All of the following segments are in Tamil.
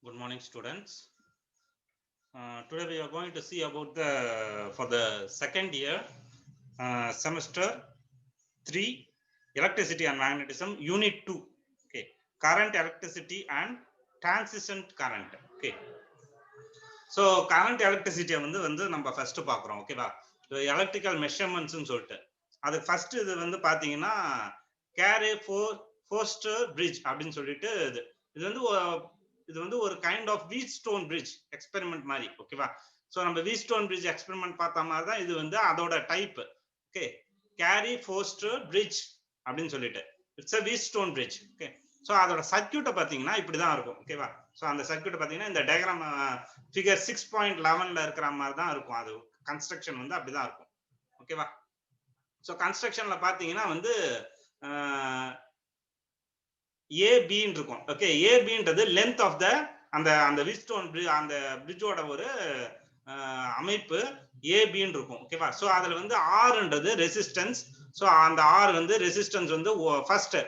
Good morning, students. Today we are going to see about the second year semester 3 electricity and magnetism unit 2. Okay, current, electricity and transient current. Okay, so current electricity வந்து நம்ம ஃபர்ஸ்ட் பார்க்குறோம். ஓகேவா, எலக்ட்ரிக்கல் மெஷர்மெண்ட்ஸ்னு சொல்லிட்டு அது ஃபர்ஸ்ட் இது வந்து பார்த்தீங்கன்னா கேரே ஃபோஸ்டர் பிரிட்ஜ் அப்படின்னு சொல்லிட்டு இது வந்து இது வந்து ஒரு kind of wheatstone bridge experiment மாதிரி. ஓகேவா, ஸோ நம்ம வீட் ஸ்டோன் பிரிட்ஜ் எக்ஸ்பெரிமெண்ட் பார்த்த மாதிரி தான் இது வந்து அதோட type. Okay, Carey Foster bridge அப்படின்னு சொல்லிட்டு இட்ஸ் அ வீட் ஸ்டோன் பிரிட்ஜ். ஓகே, ஸோ அதோட சர்க்கியூட்டை பார்த்தீங்கன்னா இப்படிதான் இருக்கும். ஓகேவா, ஸோ அந்த சர்க்கியூட்டை பார்த்தீங்கன்னா இந்த டயக்ராம் ஃபிகர் 6.11 இருக்கிற மாதிரி தான் இருக்கும். அது கன்ஸ்ட்ரக்ஷன் வந்து அப்படிதான் இருக்கும். ஓகேவா, ஸோ கன்ஸ்ட்ரக்ஷன்ல பார்த்தீங்கன்னா வந்து ஏபின்னு இருக்கும். ஓகே, ஏபின்றது லென்த் ஆஃப் த அந்த அந்த விஸ்டோன் அந்த பிரிட்ஜோட ஒரு அமைப்பு ஏபின்னு இருக்கும். ஓகேவா, ஸோ அதுல வந்து ஆர்ன்றது ரெசிஸ்டன்ஸ். ஸோ அந்த ஆர் வந்து ரெசிஸ்டன்ஸ் வந்து ஃபர்ஸ்ட்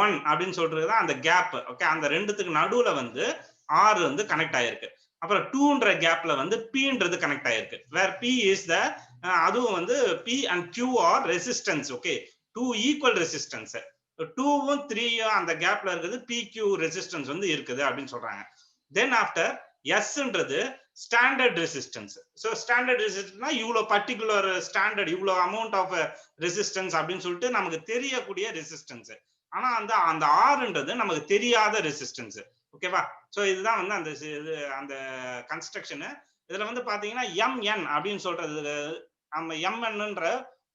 1 அப்படின்னு சொல்றது அந்த கேப். ஓகே, அந்த ரெண்டுத்துக்கு நடுவுல வந்து ஆர் வந்து கனெக்ட் ஆயிருக்கு. அப்புறம் 2ன்ற கேப்ல வந்து பின்றது கனெக்ட் ஆயிருக்கு. வேர் பி இஸ் த அதுவும் வந்து P and Q are resistance. Okay, 2 equal resistance. 2வும் 3யும் அந்த கேப்ல இருக்குது பிக்யூ ரெசிஸ்டன்ஸ் வந்து இருக்குது அப்படின்னு சொல்றாங்க. தென் ஆஃப்டர் எஸ்ன்றது ஸ்டாண்டர்ட் ரெசிஸ்டன்ஸ். ஸோ ஸ்டாண்டர்ட் ரெசிஸ்டன்ஸ்னா இவ்வளோ பர்டிகுலர் ஸ்டாண்டர்ட் இவ்வளோ அமௌண்ட் ஆஃப் ரெசிஸ்டன்ஸ் அப்படின்னு சொல்லிட்டு நமக்கு தெரியக்கூடிய ரெசிஸ்டன்ஸ். ஆனா அந்த ஆர்ன்றது நமக்கு தெரியாத ரெசிஸ்டன்ஸ். ஓகேவா, ஸோ இதுதான் வந்து அந்த கன்ஸ்ட்ரக்ஷனு. இதுல வந்து பாத்தீங்கன்னா எம்என் அப்படின்னு சொல்றது நம்ம எம்என்ன்ற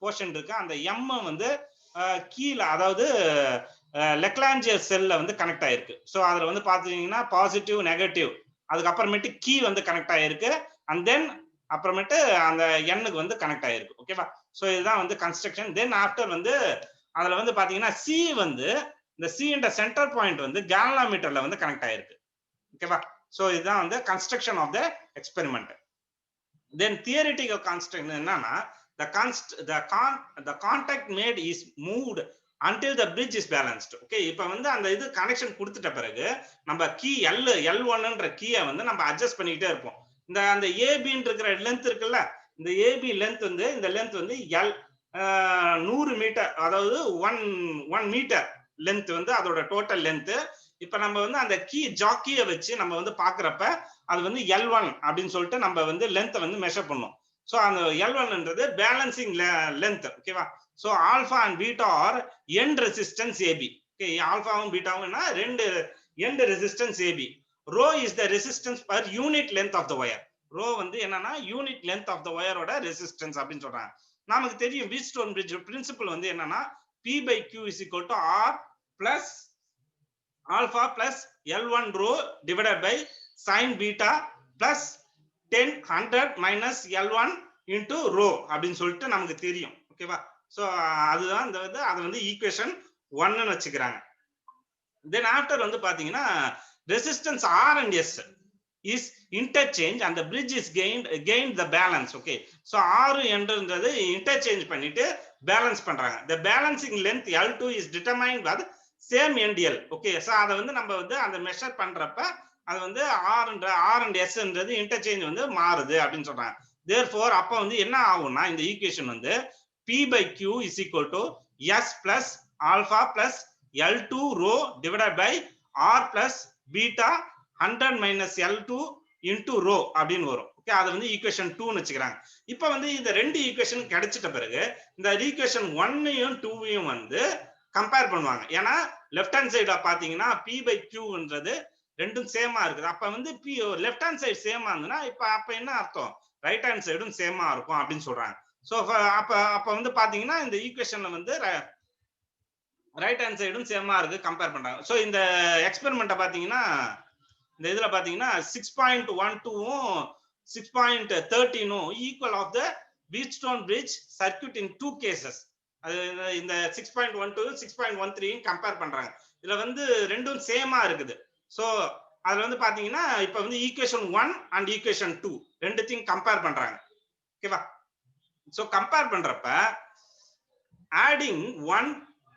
போர்ஷன் இருக்கு. அந்த எம் வந்து கீழே அதாவது லெக்லாஞ்சியர் செல்ல வந்து கனெக்ட் ஆயிருக்கு. ஸோ அதுல வந்து பாத்தீங்கன்னா பாசிட்டிவ் நெகட்டிவ் அதுக்கப்புறமேட்டு கீ வந்து கனெக்ட் ஆயிருக்கு. அண்ட் தென் அப்புறமேட்டு அந்த எண்ணுக்கு வந்து கனெக்ட் ஆயிருக்கு. ஓகேவா, ஸோ இதுதான் வந்து கன்ஸ்ட்ரக்ஷன். தென் ஆஃப்டர் வந்து அதுல வந்து பாத்தீங்கன்னா சி வந்து இந்த சின்ற சென்டர் பாயிண்ட் வந்து கேலனோமீட்டர்ல வந்து கனெக்ட் ஆயிருக்கு. ஓகேவா, ஸோ இதுதான் வந்து construction of the experiment. Then theoretical construction என்னன்னா the contact made is moved until the bridge is balanced. Okay, இப்போ வந்து அந்த இது கனெக்ஷன் கொடுத்துட்ட பிறகு நம்ம கீ L1ன்ற கீயை வந்து நம்ம அட்ஜஸ்ட் பண்ணிக்கிட்டே இருப்போம். இந்த அந்த ஏபின்னு இருக்கிற லென்த் இருக்குல்ல, இந்த ஏபி லென்த் வந்து இந்த லென்த் வந்து 100 மீட்டர், அதாவது 1 மீட்டர் லென்த் வந்து அதோட டோட்டல் லென்த். இப்ப நம்ம வந்து அந்த கீ ஜாக்கியை வச்சு நம்ம வந்து பாக்குறப்ப அது வந்து L1 அப்படின்னு சொல்லிட்டு நம்ம வந்து லென்த்தை வந்து மெஷர் பண்ணோம். ஸோ அந்த L1ன்றது பேலன்சிங் லென்த். ஓகேவா, so alpha and beta are end resistance A B. Okay, ஆல்பாவும் பீட்டாவும்னா ரெண்டு end resistance A B. Rho is the resistance per unit length of the wire. Rho வந்து என்னன்னா யூனிட் லென்த் ஆஃப் த ஒயரோட ரெசிஸ்டன்ஸ் அப்படின்னு சொல்றாங்க. நமக்கு தெரியும் வீட்ஸ்டோன் பிரிட்ஜ் பிரின்சிபல் வந்து என்னன்னா P by Q is equal to R plus alpha plus L1 rho divided by sin beta plus 100 minus L1 into rho அப்படின்னு சொல்லிட்டு நமக்கு தெரியும். ஓகேவா, ஸோ அதுதான் இந்த வந்து அது வந்து ஈக்குவேஷன் 1ன்னு வச்சுக்கிறாங்க. தென் ஆஃப்டர் வந்து பாத்தீங்கன்னா resistance R and S is interchange and the bridge is gained the balance. Okay, so R என்றது interchange பண்ணிட்டு பேலன்ஸ் பண்றாங்க. the balancing length L2 is determined by same NTL. Okay, so அதை வந்து நம்ம வந்து அந்த மெஷர் பண்றப்ப அது வந்து ஆர் அண்ட் எஸ்ன்றது இன்டர்சேஞ்ச் வந்து மாறுது அப்படின்னு சொல்றாங்க. தேர்ஃபோர் அப்போ வந்து என்ன ஆகும்னா இந்த ஈக்குவேஷன் வந்து P by Q is equal to S plus alpha plus L2 rho divided by R plus beta 100 minus L2 into rho அப்படின்னு வரும். ஓகே, அது வந்து ஈக்குவேஷன் 2ன்னு வச்சுக்கிறாங்க. இப்போ வந்து இந்த ரெண்டு ஈக்குவேஷன் கிடைச்சிட்ட பிறகு இந்த ஈக்குவேஷன் 1யும் 2யும் வந்து கம்பேர் பண்ணுவாங்க. ஏன்னா லெஃப்ட் ஹேண்ட் சைடு பாத்தீங்கன்னா P by Qன்றது ரெண்டும் சேமா இருக்குது. அப்ப வந்து லெஃப்ட் ஹேண்ட் சைடு சேமா இருந்ததுன்னா அப்ப என்ன அர்த்தம், ரைட் ஹேண்ட் சைடும் சேமா இருக்கும் அப்படின்னு சொல்றாங்க. ஸோ அப்ப வந்து பாத்தீங்கன்னா இந்த ஈக்குவேஷன்ல வந்து ரைட் ஹேண்ட் சைடும் சேமா இருக்கு கம்பேர் பண்றாங்க. ஸோ இந்த எக்ஸ்பெரிமெண்ட்டை பாத்தீங்கன்னா இந்த இதுல பாத்தீங்கன்னா 6.12வும் 6.13வும் equal of the Wheatstone bridge circuit in 2 cases. அது இந்த 6.12 6.13 கம்பேர் பண்றாங்க. இதுல வந்து ரெண்டும் சேமா இருக்குது. ஸோ அதுல வந்து பாத்தீங்கன்னா இப்ப வந்து ஈக்குவேஷன் 1 அண்ட் ஈக்குவேஷன் 2 ரெண்டுத்தையும் கம்பேர் பண்றாங்க. ஓகேவா, ஸோ கம்பேர் பண்றப்ப ஆடிங் 1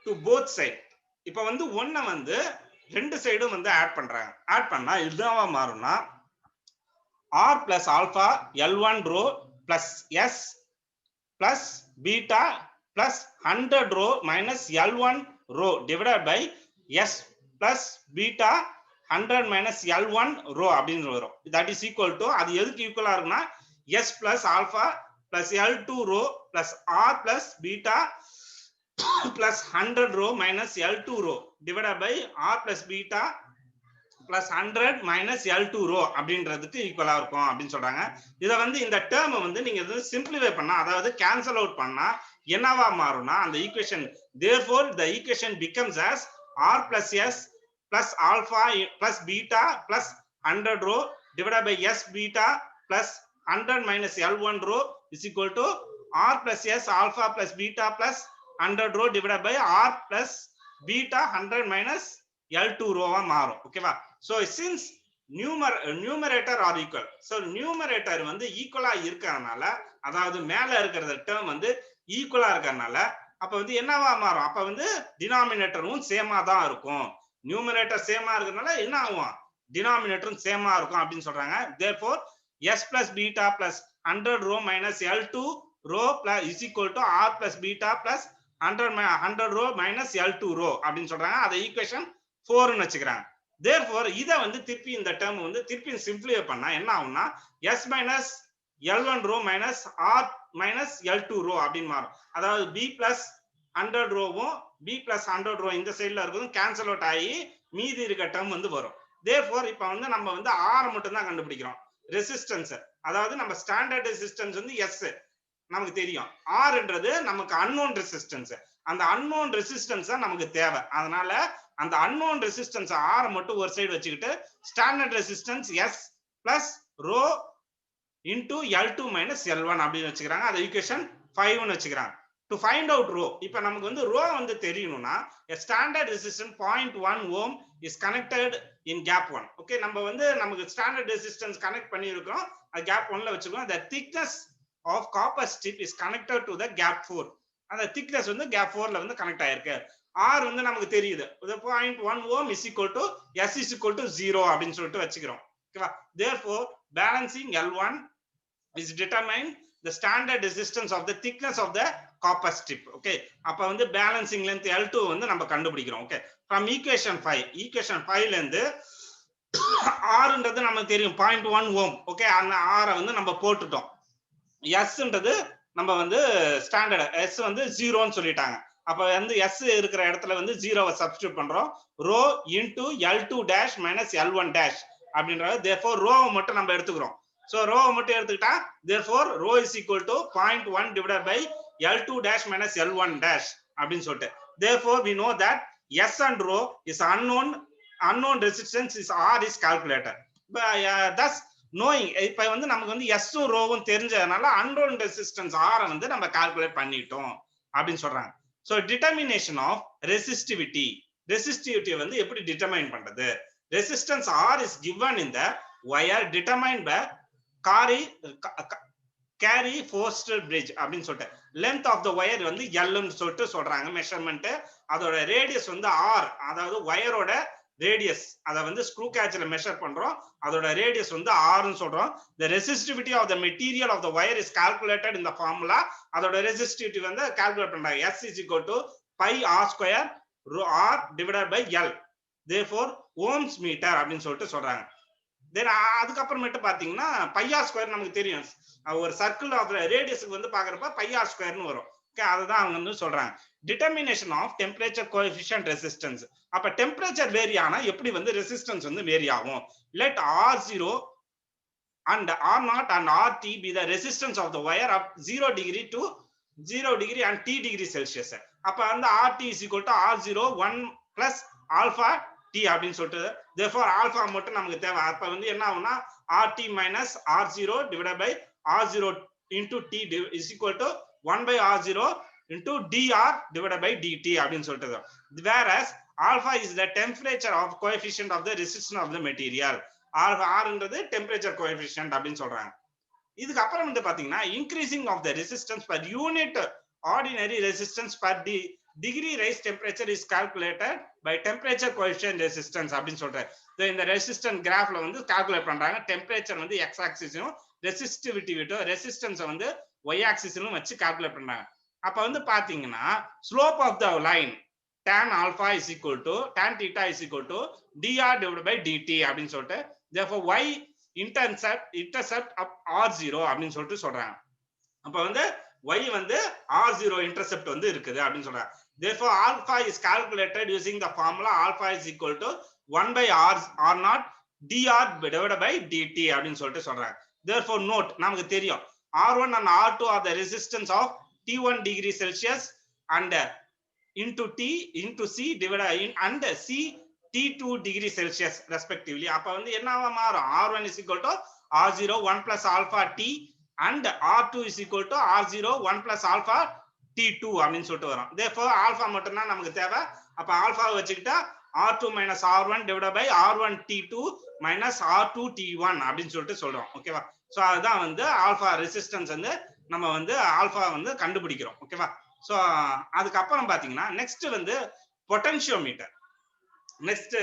டு போத் சைட். இப்ப வந்து 1 வந்து ரெண்டு சைடும் வந்து ஆட் பண்றாங்க. ஆட் பண்ணா இதுவா மாறும்னா R plus alpha L1 rho plus S plus beta plus 100 rho minus L1 rho divided by S plus beta 100 minus L1 rho அப்படின்னு வரும். that is equal to அது எதுக்கு ஈக்குவலா இருக்குன்னா S plus alpha plus L2 rho plus R plus beta plus 100 rho minus L2 rho divided by R plus beta plus 100 minus L2 rho அப்படின்றதுக்கு ஈக்குவலா இருக்கும் அப்படின்னு சொல்றாங்க. இத வந்து இந்த டேர்ம் வந்து நீங்க சிம்பிளிஃபை பண்ணா, அதாவது கேன்சல் அவுட் பண்ணா என்னவா மாறும்னா அந்த equation therefore the equation becomes as R plus S plus alpha plus beta plus 100 rho divided by S beta plus 100 minus L1 rho is equal to R plus S alpha plus beta plus 100 rho divided by R plus beta 100 minus L2 rho மாறும். ஓகேவா? So since numerator are equal, so numerator வந்து ஈக்குவலா இருக்கறனால, அதாவது மேல இருக்கிற டேர்ம் வந்து ஈக்குவலா இருக்கறனால அப்ப வந்து என்னவா மாறும்? அப்ப வந்து டினாமினேட்டரும் சேமா தான் இருக்கும். நியூமரேட்டர் சேமா இருக்கறனால என்ன ஆகும்? டினாமினேட்டரும் சேமா இருக்கும் அப்படின்னு சொல்றாங்க. therefore S plus beta plus 100 rho minus L2 rho plus is equal to R plus beta plus 100 rho minus L2 rho அப்படின்னு சொல்றாங்க. அதை ஈக்குவேஷன் 4 ன்னு வச்சுக்கிறாங்க. therefore இத வந்து திருப்பி இந்த டேர்ம் வந்து திருப்பி சிம்பிளிஃபை பண்ணா என்ன ஆகும்னா S minus L1 rho minus R minus L2 rho அப்படின்னு மாறும். அதாவது B plus 100 ரோவும் B plus 100 rho இந்த சைடுல இருக்கும் கேன்சல் அவுட் ஆகி மீதி இருக்க டேர்ம் வந்து வரும். therefore இப்ப வந்து நம்ம வந்து R மட்டும் தான் கண்டுபிடிக்கிறோம். ரெசிஸ்டன்ஸ், அதாவது நம்ம ஸ்டாண்டர்ட் ரெசிஸ்டன்ஸ் வந்து S நமக்கு தெரியும். Rன்றது நமக்கு அன்னோன் ரெசிஸ்டன்ஸ். அந்த அன்னோன் ரெசிஸ்டன்ஸ் தான் நமக்கு தேவை. அதனால அந்த அன்னோன் ரெசிஸ்டன்ஸ் R மட்டும் ஒரு சைடு வச்சுக்கிட்டு standard resistance S plus rho into L2 minus L1 அப்படின்னு வச்சுக்கிறாங்க. அது ஈக்குவேஷன் 5 ன்னு வச்சுக்கிறாங்க. to find out rho, இப்ப நமக்கு வந்து rho வந்து தெரியணும்னா a standard resistance 0.1 ohm is connected in gap 1. Okay, நம்ம வந்து நமக்கு ஸ்டாண்டர்ட் ரெசிஸ்டன்ஸ் கனெக்ட் பண்ணியிருக்கோம். அது gap 1ல வச்சுக்கோம். the thickness of copper strip is connected to the gap 4. அந்த thickness வந்து gap 4ல வந்து கனெக்ட் ஆயிருக்கு. R வந்து நமக்கு தெரியுது. 0.1 ohm is equal to S is equal to 0 அப்படின்னு சொல்லிட்டு வச்சுக்கிறோம். ஓகேவா? therefore balancing L1 is determined the standard resistance of the thickness of the copper strip. Okay, அப்ப வந்து balancing length L2 வந்து நம்ம கண்டுபிடிக்கிறோம். Okay, from equation 5 ல இருந்து R ன்றது நமக்கு தெரியும் 0.1 ohm. ஓகே, அந்த R வந்து நம்ம போட்டுட்டோம். S ன்றது நம்ம வந்து ஸ்டாண்டர்ட் S வந்து 0 ன்னு சொல்லிட்டாங்க. அப்ப வந்து S இருக்கிற இடத்துல வந்து 0வை சப்ஸ்டிட்யூட் பண்றோம். rho into L2 dash minus L1 dash அப்படின்றது. therefore rho மட்டும் நம்ம எடுத்துக்கிறோம். so rho மட்டும் எடுத்துக்கிட்டா therefore rho is equal to 0.1 divided by L2 dash minus L1 dash அப்படின்னு சொல்லிட்டு. therefore we know that S and rho is unknown resistance is R is calculated. thus knowing இப்ப வந்து நமக்கு வந்து S உம் rho உம் தெரிஞ்சதனால unknown resistance R வந்து நம்ம கால்குலேட் பண்ணிட்டோம் அப்படின்னு சொல்றாங்க. so determination of resistivity வந்து எப்படி டிட்டர்மைன் பண்றது? resistance R is given in the wire determined by carry forced bridge அப்படின்னு சொல்லிட்டு. length of the wire வந்து L ன்னு சொல்லிட்டு சொல்றாங்க மெஷர்மென்ட். அதோட ரேடியஸ் வந்து R, அதாவது வயரோட ரேடியஸ். அத வந்து ஸ்க்ரூ கேட்ச்ல மெஷர் பண்றோம். அதோட ரேடியஸ் வந்து R ன்னு சொல்றோம். the resistivity of the material of the wire is calculated in the formula. அதோட resistivity வந்து கால்குலேட் பண்றாங்க. S is equal to pi R square R divided by L. therefore ohms meter அப்படின்னு சொல்லிட்டு சொல்றாங்க. தென் அதுக்கப்புறமேட்டு பாத்தீங்கன்னா பை ஆர் ஸ்கொயர் நமக்கு தெரியும். ஒரு சர்க்கிள் ஆஃப் ரேடியஸ்க்கு வந்து பாக்குறப்ப பை ஆர் ஸ்கொயர்னு வரும். ஓகே, அதுதான் அவங்க வந்து சொல்றாங்க. Determination of temperature coefficient resistance. அப்ப டெம்பரேச்சர் வேரி ஆனா எப்படி வந்து ரெசிஸ்டன்ஸ் வந்து வேரி ஆகும்? Let R0 and R0 and RT be the resistance of the wire of 0 degree to 0 degree and T degree Celsius. அப்ப வந்து RT is equal to R0 1 plus alpha T அப்படின்னு சொல்லிட்டு. therefore ஆல்பா மட்டும் நமக்கு தேவை. அப்ப வந்து என்ன ஆகும்னா RT minus R0 divided by R0 into T is equal to 1 by R0 into dr divided by dt அப்படின்னு சொல்லிட்டு. whereas alpha is the temperature of coefficient of the resistance of the material. R ன்றது temperature coefficient அப்படின்னு சொல்றாங்க. இதுக்கு அப்புறம் வந்து பாத்தீங்கன்னா increasing of the resistance per unit ordinary resistance per degree rise temperature is calculated by temperature coefficient resistance அப்படின்னு சொல்றாரு. இந்த ரெசிஸ்டன்ஸ் கிராஃப்ல வந்து கால்குலேட் பண்றாங்க. டெம்பரேச்சர் வந்து x ஆக்சிஸும் ரெசிஸ்டிவிட்டி ரெசிஸ்டன்ஸ் வந்து y ஆக்சிஸும் வச்சு கால்குலேட் பண்றாங்க. அப்ப வந்து பாத்தீங்கன்னா slope of the line tan alpha is equal to tan theta is equal to dr divided by dt அப்படின்னு சொல்லிட்டு therefore y intercept up r0 அப்படின்னு சொல்லிட்டு சொல்றாங்க. அப்ப வந்து y வந்து r0 intercept வந்து இருக்குது அப்படின்னு சொல்றாங்க. Therefore alpha is calculated using the formula alpha is equal to 1 by r0 dr divided by dt அப்படின்னு சொல்லிட்டு சொல்றாங்க. Therefore note நமக்கு தெரியும் r1 and r2 are the resistance of t1 degree Celsius and into t into c divided and c t2 degree Celsius respectively. அப்ப வந்து என்னவா மாறும் r1 is equal to r0 1 plus alpha t and r2 is equal to r0 1 plus alpha t2 அப்படின்னு சொல்லிட்டு வரும். therefore alpha மட்டும் தான் நமக்கு தேவை. அப்ப alpha வச்சுக்கிட்டா r2 minus r1 divided by r1 t2 minus r2 t1 அப்படின்னு சொல்லிட்டு சொல்றோம். ஓகேவா? சோ அதுதான் வந்து ஆல்பா ரெசிஸ்டன்ஸ் வந்து நம்ம வந்து ஆல்பா வந்து கண்டுபிடிக்கிறோம். ஓகேவா? சோ அதுக்கப்புறம் பாத்தீங்கன்னா நெக்ஸ்ட் வந்து பொட்டன்ஷியோமீட்டர். நெக்ஸ்ட்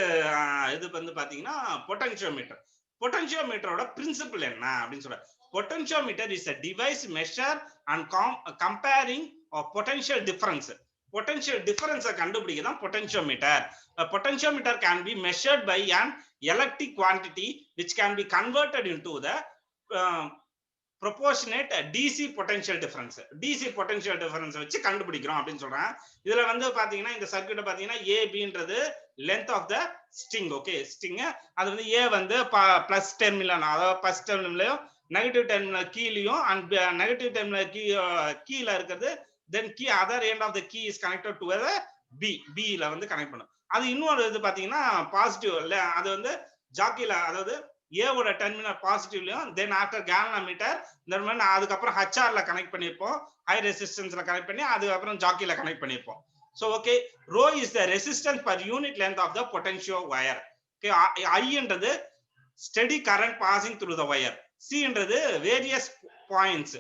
இது வந்து பாத்தீங்கன்னா பொட்டன்ஷியோமீட்டர். பொட்டன்ஷியோமீட்டரோட பிரின்சிபல் என்ன அப்படின்னு சொல்ற. Potentiometer is a device measure and comparing of potential difference. potential difference கண்டுபிடிக்க தான் potentiometer. a potentiometer can be measured by an electric quantity which can be converted into the proportionate DC potential difference. DC potential difference வச்சு கண்டுபிடிக்கிறோம் அப்படின்னு சொல்றேன். இதுல வந்து பாத்தீங்கன்னா இந்த சர்க்யூட் பாத்தீங்கன்னா ABன்றது length of the string. Okay, string அது வந்து A வந்து பிளஸ் டெர்மினல், அதாவது பிளஸ் டெர்மினல்லையும் நெகட்டிவ் டெர்மினல் கீழயும் அண்ட் நெகட்டிவ் டெர்மினல் கீழ இருக்கிறது then key other end of the key is connected to the B ல வந்து கனெக்ட் பண்ணும். அது இன்னொரு இது பாத்தீங்கன்னா பாசிட்டிவ் இல்ல, அது வந்து ஜாக்கில, அதாவது A ஓட டெர்மினல் பாசிட்டிவ்லயும் தென் ஆஃப்டர் கேலனோமீட்டர் தென் அதுக்கப்புறம் HR ல கனெக்ட் பண்ணிருப்போம், ஹை ரெசிஸ்டன்ஸ்ல கனெக்ட் பண்ணி அதுக்கப்புறம் ஜாக்கில கனெக்ட் பண்ணிருப்போம். So okay, rho is the resistance per unit length of the potential wire. Okay, I என்றது steady current passing through the wire. C என்றது various points.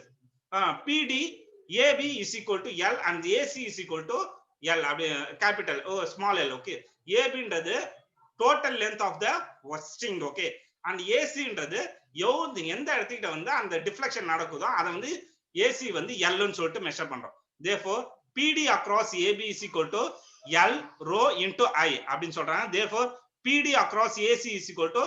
PD AB is equal to L and AC is equal to L, capital small l. Okay, AB என்றது total length of the string. Okay, and AC என்றது எந்த இடத்துக்கிட்ட வந்து அந்த டிஃப்ளெக்ஷன் நடக்குதோ அதை வந்து AC வந்து L ன்னு சொல்லிட்டு மெஷர் பண்றோம். therefore PD across AB is equal to L rho into I அப்படின்னு சொல்றாங்க. therefore PD across AC is equal to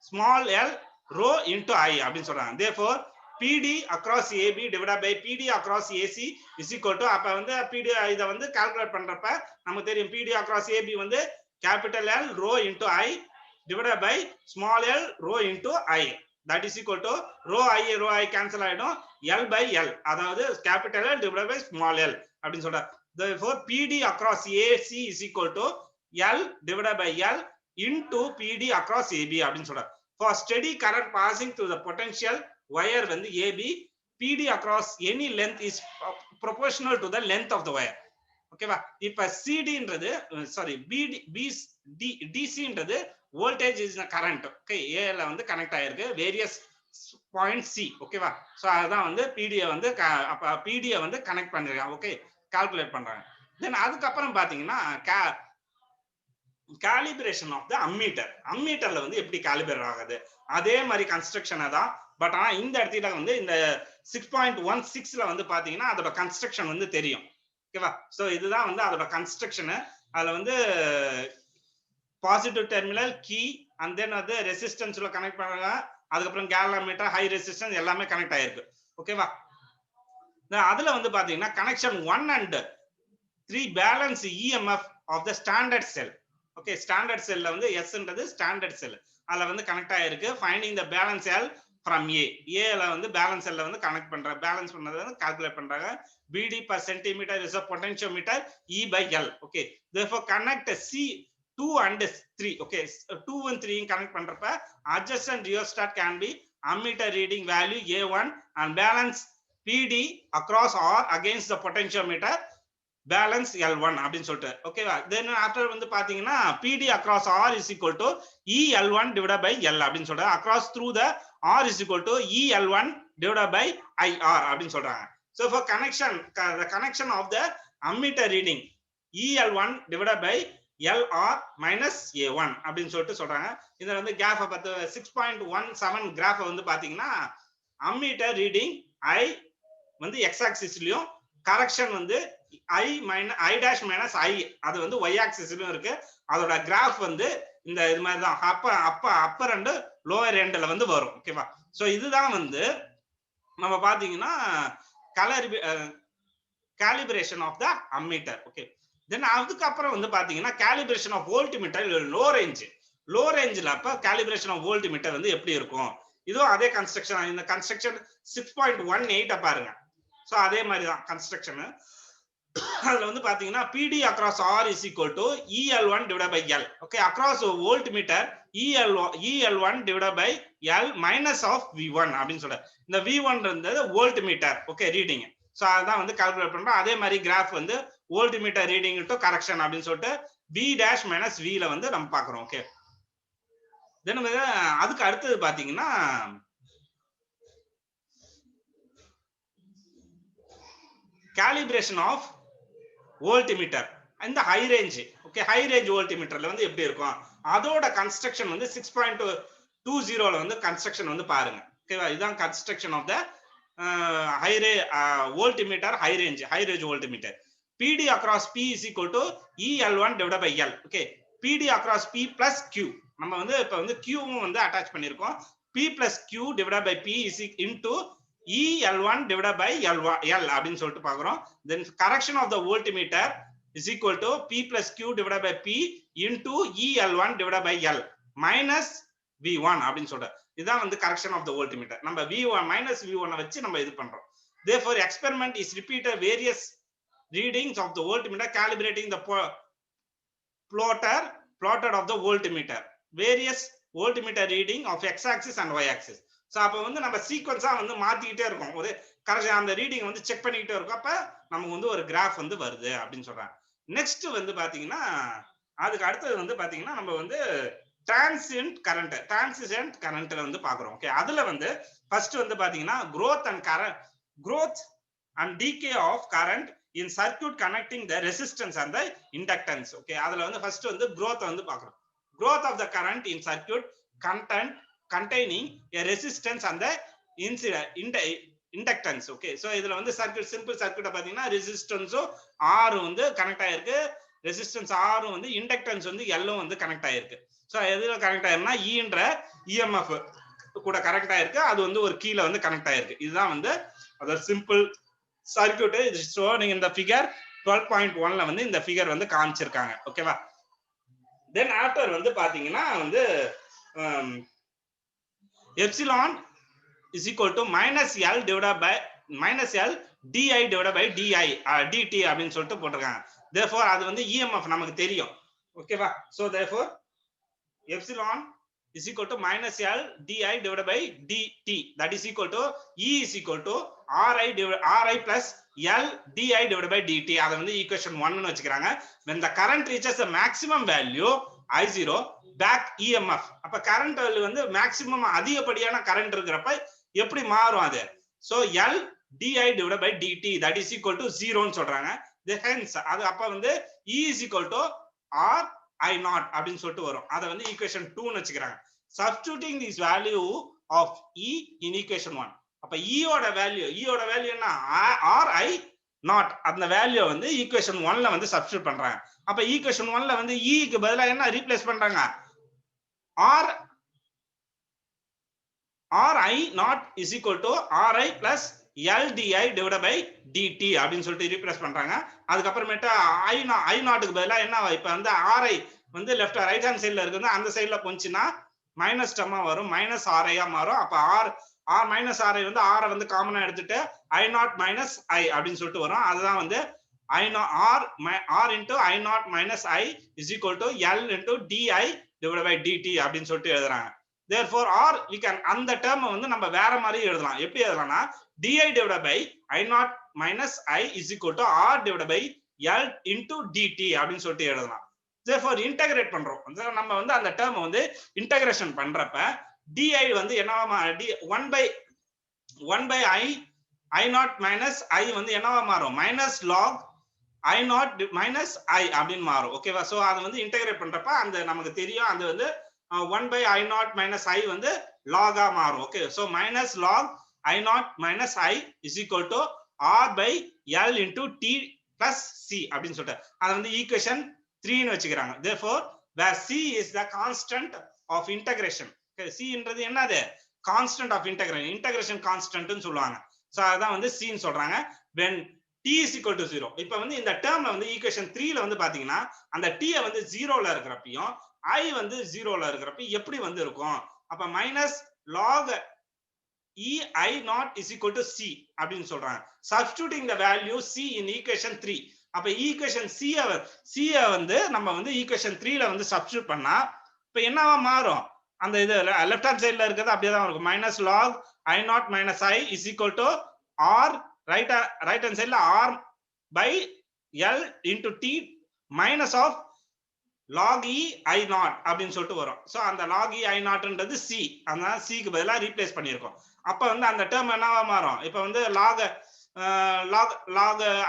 small l rho into I அப்படின்னு சொல்றாங்க. therefore PD across AB divided by PD across AC is equal to, அப்ப வந்து PD இத வந்து கால்குலேட் பண்றப்ப நமக்கு தெரியும் PD across AB வந்து capital L rho into I divided by small l rho into I, that is equal to rho I cancel ஆயிடும், L by L, அதாவது capital L divided by small l அப்படின்னு சொல்றாங்க. therefore PD across AC is equal to L divided by L into PD across AB அப்படின்னு சொல்றாங்க. for steady current passing through the potential wire வந்து AB, PD across any length is proportional to the length of the wire. ஓகேவா? இப்ப CDன்றது DCன்றது voltage is the current. Okay, A ல வந்து கனெக்ட் ஆயிருக்கு வேரியஸ் பாயிண்ட் C. ஓகேவா? சோ அதுதான் வந்து PD வந்து அப்ப PD வந்து கனெக்ட் பண்ணிருக்காங்க. ஓகே, கால்குலேட் பண்றாங்க. தென் அதுக்கப்புறம் பாத்தீங்கன்னா காலிபிரேஷன் ஆஃப் த அம்மீட்டர். அம்மீட்டர்ல வந்து எப்படி காலிபிரேட் ஆகுது அதே மாதிரி கன்ஸ்ட்ரக்ஷனை தான். பட் ஆனா இந்த இடத்துல வந்து இந்த 6.16ல வந்து பாத்தீங்கன்னா அதோட கன்ஸ்ட்ரக்ஷன் வந்து தெரியும். ஓகேவா? சோ இதுதான் வந்து அதோட கன்ஸ்ட்ரக்ஷன். அதுல வந்து positive terminal key and then வந்து ரெசிஸ்டன்ஸ்ல கனெக்ட் பண்றாங்க, அதுக்கப்புறம் கேலனோமீட்டர் ஹை ரெசிஸ்டன்ஸ் எல்லாமே கனெக்ட் ஆயிருக்கு. ஓகேவா? அதுல வந்து பாத்தீங்கன்னா connection 1 and 3 balance EMF of the standard cell. Okay, standard செல்ல வந்து Sன்றது ஸ்டாண்டர்ட் செல், அதுல வந்து கனெக்ட் ஆயிருக்கு. Finding the balance L from A ல வந்து பேலன்ஸ் செல்ல வந்து கனெக்ட் பண்றாங்க, பேலன்ஸ் பண்ணதை வந்து கால்குலேட் பண்றாங்க. BD per centimeter is a potentiometer E by L. Okay, therefore connect C2 and 3. Okay, 2 and 3 connect பண்றப்ப adjacent rheostat can be ammeter reading value A1 and balance PD across R against the potentiometer balance L1 அப்படின்னு சொல்லிட்டு. ஓகேவா? தென் ஆஃப்டர் வந்து பாத்தீங்கன்னா PD across R is equal to EL1 divided by L அப்படின்னு சொல்றாங்க. across through the R is equal to EL1 divided by IR அப்படின்னு சொல்றாங்க. So for connection, the connection of the ammeter reading EL1 divided by LR minus A1 அப்படின்னு சொல்லிட்டு சொல்றாங்க. இதுல வந்து கிராஃப பார்த்து 6.17 கிராஃப வந்து பாத்தீங்கன்னா அம்மீட்டர் ரீடிங் I வந்து x ஆக்சிஸ்லயும் கரெக்ஷன் வந்து I dash minus I அது வந்து y ஆக்சிஸ்லயும் இருக்கு. அதோட கிராஃப் வந்து இந்த இது மாதிரி தான் அப்பர் அண்ட் லோவர் எண்ட்ல வந்து வரும். ஓகேவா? சோ இதுதான் வந்து நம்ம பாத்தீங்கன்னா calibration of the ammeter. Okay, then அதுக்கு அப்புறம் வந்து பாத்தீங்கன்னா calibration of voltmeter லோ ரேஞ்சில் அப்ப calibration of voltmeter வந்து எப்படி இருக்கும்? இதுவும் அதே கன்ஸ்ட்ரக்ஷன். இந்த கன்ஸ்ட்ரக்ஷன் 6.18 பாருங்க. சோ அதே மாதிரி தான் கன்ஸ்ட்ரக்ஷன். அதுல வந்து பாத்தீங்கன்னா PD across R is equal to EL1 divided by L. Okay, across voltmeter EL1 divided by L minus of V1 அப்படின்னு சொல்ற. இந்த V1 இருந்தது வோல்ட்மீட்டர். Okay, reading. சோ அதான் வந்து கால்குலேட் பண்றோம். அதே மாதிரி கிராஃப் வந்து வோல்ட்மீட்டர் ரீடிங் டு கரெக்ஷன் அப்படின்னு சொல்லிட்டு V dash minus V ல வந்து நம்ம பாக்குறோம். ஓகே, தென் அதுக்கு அடுத்தது பாத்தீங்கன்னா calibration of வோல்ட்மீட்டர் இந்த high range. Okay, high range வோல்ட்மீட்டர்ல வந்து எப்படி இருக்கும்? அதோட கன்ஸ்ட்ரக்ஷன் வந்து 6.20 ல வந்து கன்ஸ்ட்ரக்ஷன் வந்து பாருங்க. ஓகேவா? இதுதான் construction of the voltmeter high range voltmeter. PD across P is equal to EL1 divided by L. Okay, PD across P plus Q. நம்ம வந்து இப்ப வந்து Q வந்து அட்டாச் பண்ணிருக்கோம். P plus Q divided by P is into EL1 divided by L அப்படின்னு சொல்லிட்டு பாக்குறோம். Then correction of the voltmeter is equal to P plus Q divided by P into EL1 divided by L minus V1 அப்படின்னு சொல்ற. இதுதான் வந்து correction of the voltmeter. நம்ம V1 minus V1 வச்சு நம்ம இது பண்றோம். Therefore experiment is repeated various readings of the voltmeter calibrating the plotted of the voltmeter, various voltmeter reading of x axis and y axis. So அப்ப வந்து நம்ம சீக்வென்ஸா வந்து மாத்திக்கிட்டே இருக்கோம். ஒரு கரெக்ட் அந்த ரீடிங் வந்து செக் பண்ணிக்கிட்டே இருக்கோம். அப்ப நமக்கு வந்து ஒரு கிராஃப் வந்து வருது அப்படின்னு சொல்றாங்க. நெக்ஸ்ட் வந்து பாத்தீங்கன்னா அதுக்கு அடுத்தது வந்து பாத்தீங்கன்னா நம்ம வந்து டிரான்சியன்ட் கரண்ட்ல வந்து பாக்குறோம். ஓகே, அதுல வந்து ஃபர்ஸ்ட் வந்து பாத்தீங்கன்னா growth and decay of current in circuit connecting the resistance and the inductance. Okay, அதுல வந்து ஃபர்ஸ்ட் வந்து growth வந்து பாக்குறோம். growth of the current in circuit containing a resistance and the inductance. Okay, so இதுல வந்து சர்க்யூட் சிம்பிள் சர்க்யூட்ட பாத்தீங்கன்னா ரெசிஸ்டன்ஸும் R வந்து கனெக்ட் ஆயிருக்கு. ரெசிஸ்டன்ஸ் R வந்து இண்டக்டன்ஸ் வந்து L வந்து கனெக்ட் ஆயிருக்கு. சோ எதுல கனெக்ட் ஆயிருக்குனா Eன்ற EMF கூட கனெக்ட் ஆயிருக்கு. அது வந்து ஒரு கீழ வந்து கனெக்ட் ஆயிருக்கு. இதுதான் வந்து அத சிம்பிள் சர்க்யூட். இது சோ நீங்க இந்த ஃபிகர் 12.1 ல வந்து இந்த ஃபிகர் வந்து காமிச்சிருக்காங்க. ஓகேவா? தென் ஆஃப்டர் வந்து பாத்தீங்கன்னா வந்து epsilon is equal to minus L divided by minus L di divided by dt அப்படின்னு சொல்லிட்டு போட்டிருக்காங்க. therefore அது வந்து EMF நமக்கு தெரியும். ஓகேவா? so therefore epsilon is equal to minus L di divided by dt, that is equal to E is equal to Ri plus L di divided by dt. அதை வந்து equation 1 னு வச்சுக்கிறாங்க. when the current reaches the maximum value I0 back EMF. அப்ப கரண்ட் வந்து மேக்ஸிமம் அதிகப்படியான கரண்ட் இருக்கிறப்ப எப்படி மாறும் அது? so L di divided by dt that is equal to 0 னு சொல்றாங்க. hence அது அப்ப வந்து E is equal to R I0 அப்படின்னு சொல்லிட்டு வரும். அத வந்து equation 2 னு வச்சுக்கிறாங்க. substituting this value of E in equation 1. அப்ப E ஓட வேல்யூ என்ன? Ri0. அந்த வேல்யூ வந்து equation 1 ல வந்து சப்ஸ்டிட்யூட் பண்றாங்க. அப்ப equation 1 ல வந்து E க்கு பதிலா என்ன ரீப்ளேஸ் பண்றாங்க? Ri0 is equal to Ri plus LDI divided by dt அப்படின்னு சொல்லிட்டு ரீப்ளேஸ் பண்றாங்க. அதுக்கு அப்புறமேட்டு I0க்கு பதிலா என்ன? இப்ப வந்து Ri வந்து லெஃப்ட் ரைட் ஹேண்ட் சைடுல இருக்குன்னா அந்த சைடுல போச்சுன்னா மைனஸ் டம்மா வரும், மைனஸ் Ri மாறும். அப்ப R minus Ri வந்து R வந்து காமனா எடுத்துட்டு I0 minus I அப்படின்னு சொல்லிட்டு வரும். அதுதான் வந்து R into I0 minus I is equal to L into di divided by dt அப்படின்னு சொல்லிட்டு எழுதுறாங்க. therefore R we can அந்த term வந்து நம்ம வேற மாதிரி எழுதலாம். எப்படி எழுதலாம்னா di divided by I0 minus I is equal to R divided by L into dt அப்படின்னு சொல்லிட்டு எழுதலாம். therefore integrate பண்றோம். நம்ம வந்து அந்த term வந்து integration பண்றப்ப di வந்து என்னவா 1 by I0 minus I வந்து என்னவா மாறும்? minus log I naught minus I அப்படின்னு மாறும். ஓகேவா? சோ அது வந்து இன்டகிரேட் பண்றப்ப அந்த நமக்கு தெரியும் அது வந்து 1 by I naught minus I வந்து log ஆ மாறும். Okay. So minus log I naught minus I is equal to R by L into T plus C அப்படின்னு சொல்லிட்டு அது வந்து ஈக்குவேஷன் 3 ன்னு வச்சுக்கிறாங்க. Therefore where C is the constant of integration. Okay, C ன்றது என்னது? Constant of integration. Integration constant ன்னு சொல்லுவாங்க. சோ அதான் வந்து C ன்னு சொல்றாங்க. When t is equal to 0. இப்ப வந்து இந்த டேர்ம்ல வந்து ஈக்குவேஷன் 3 ல வந்து பாத்தீங்கன்னா அந்த t வந்து 0 ல இருக்கறப்பையும் I வந்து 0 ல இருக்கறப்ப எப்படி வந்து இருக்கும்? அப்ப minus log E I naught is equal to C அப்படின்னு சொல்றாங்க. Substituting the value C in equation 3. அப்ப ஈக்குவேஷன் C வந்து நம்ம வந்து ஈக்குவேஷன் 3 ல வந்து சப்ஸ்டிட்யூட் பண்ணா இப்ப என்னவா மாறும்? அந்த இது லெஃப்ட் ஹேண்ட் சைடுல இருக்கிறது அப்படியே தான் இருக்கும். minus log I naught minus I is equal to R right hand side R by L into T minus of log E I naught அப்படின்னு சொல்லிட்டு வரும். சோ அந்த log E I naughtன்றது C. அதனால C க்கு பதிலா ரீப்ளேஸ் பண்ணியிருக்கோம். அப்ப வந்து அந்த டேர்ம் என்னவா மாறும்? இப்ப வந்து log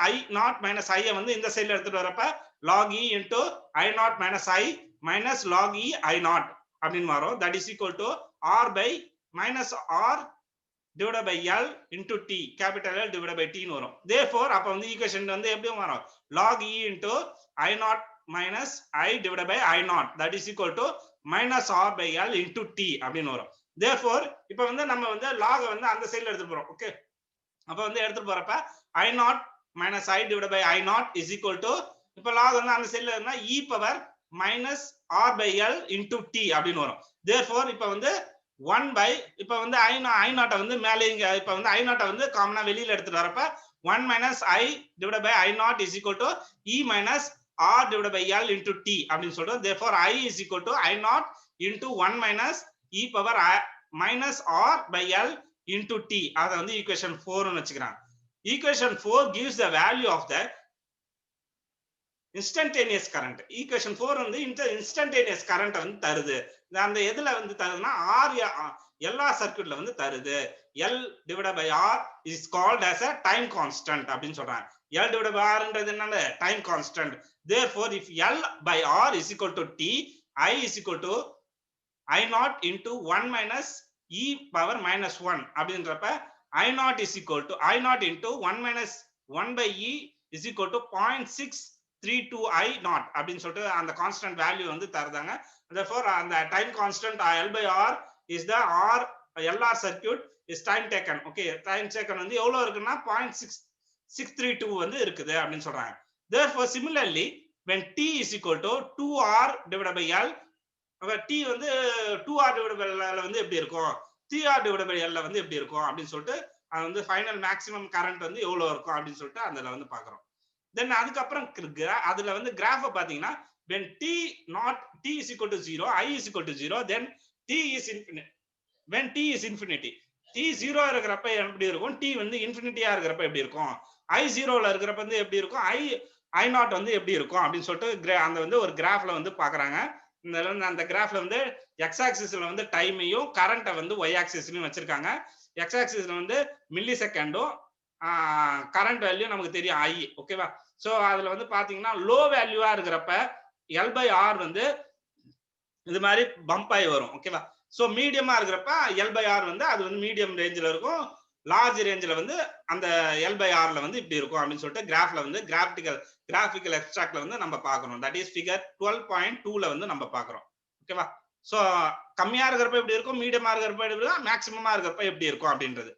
I naught minus I வந்து இந்த சைடுல எடுத்துட்டு வரப்ப log E into I naught minus I minus log E I naught அப்படின்னு மாறும். That is equal to R by minus R divided by L into T, capital L divided by T ன்னு வரும். Therefore அப்ப வந்து ஈக்குவேஷன் வந்து எப்படி மாறும்? log E into I naught minus I divided by I naught that is equal to minus R by L into T அப்படின்னு வரும். Therefore இப்ப வந்து நம்ம வந்து log வந்து அந்த சைடுல எடுத்துட்டு போறோம். ஓகே. அப்ப வந்து எடுத்துட்டு போறப்ப I naught minus I divided by I naught is equal to இப்ப log வந்து அந்த சைடுல இருந்தா e power minus R by L into T அப்படின்னு வரும். Therefore இப்ப வந்து 1 by இப்ப வந்து I naught வந்து மேலே இப்ப வந்து I naught வந்து காமனா வெளியில எடுத்துட்டு வரப்ப 1 minus I divided by I naught is equal to e minus R divided by L into T அப்படின்னு சொல்றோம். Therefore I is equal to I naught into 1 minus e power minus R by L into T. அத வந்து ஈக்குவேஷன் 4 ன்னு வச்சுக்கிறாங்க. Equation 4 gives the value of the instantaneous current. Equation 4 வந்து instantaneous current வந்து தருது. அந்த எதுல வந்து தருதுன்னா எல்லா சர்க்யூட்ல வந்து தருது. L divided by R is called as a time constant அப்படின்னு சொல்றாங்க. L divided by R ன்றது என்னது? Time constant. Therefore if L by R is equal to T, I is equal to I naught into 1 minus e power minus 1 அப்படின்றப்ப I naught is equal to I naught into 1 minus 1 by e is equal to 0.632 I naught அப்படின்னு சொல்லிட்டு அந்த கான்ஸ்டன்ட் வேல்யூ வந்து தருதாங்க. Therefore அந்த time constant L by R is the LR circuit is time taken. Okay, time taken வந்து எவ்வளவு இருக்குன்னா 0.632 வந்து இருக்குது அப்படின்னு சொல்றாங்க. Therefore similarly when t is equal to 2R divided by L, t வந்து 2R divided by L வந்து எப்படி இருக்கும்? 3R divided by L வந்து எப்படி இருக்கும் அப்படின்னு சொல்லிட்டு அது வந்து ஃபைனல் மேக்ஸிமம் கரண்ட் வந்து எவ்வளவு இருக்கும் அப்படின்னு சொல்லிட்டு அதுல வந்து பாக்குறோம். தென் அதுக்கப்புறம் அதுல வந்து கிராஃப பாத்தீங்கன்னா when t is equal to 0, I is equal to 0, then t is infinite. When t is infinity, t 0 இருக்கிறப்ப எப்படி இருக்கும்? t வந்து இன்ஃபினிட்டியா இருக்கிறப்ப எப்படி இருக்கும்? I 0 ல இருக்கிறப்ப வந்து எப்படி இருக்கும்? I naught வந்து எப்படி இருக்கும் அப்படின்னு சொல்லிட்டு அந்த வந்து ஒரு கிராஃப்ல வந்து பாக்குறாங்க. அந்த கிராஃப்ல வந்து எக்ஸ் ஆக்சிஸ்ல வந்து டைமையும் கரண்ட்டை வந்து ஒய் ஆக்சிஸ்லயும் வச்சிருக்காங்க. எக்ஸ் ஆக்சிஸ்ல வந்து மில்லி செகண்டும் கரண்ட் வேல்யூ நமக்கு தெரியும் ஐ. ஓகேவா? சோ அதுல வந்து பாத்தீங்கன்னா லோ வேல்யூவா இருக்கிறப்ப L by R வந்து இது மாதிரி பம்ப் ஆகி வரும். ஓகேவா? சோ மீடியமா இருக்கிறப்ப L by R வந்து அது வந்து மீடியம் ரேஞ்சில் இருக்கும். லார்ஜ் ரேஞ்சில் வந்து அந்த L by R ல வந்து இப்படி இருக்கும் அப்படின்னு சொல்லிட்டு கிராஃப்ல வந்து கிராஃபிக்கல் எக்ஸ்ட்ராக்ட்ல வந்து நம்ம பார்க்கணும். தட் இஸ் ஃபிகர் 12.2 ல வந்து நம்ம பார்க்கறோம். ஓகேவா? சோ கம்மியா இருக்கிறப்ப எப்படி இருக்கும், மீடியமா இருக்கிறப்ப எப்படி இருக்கும், மேக்ஸிமமா இருக்கிறப்ப எப்படி இருக்கும் அப்படின்றது.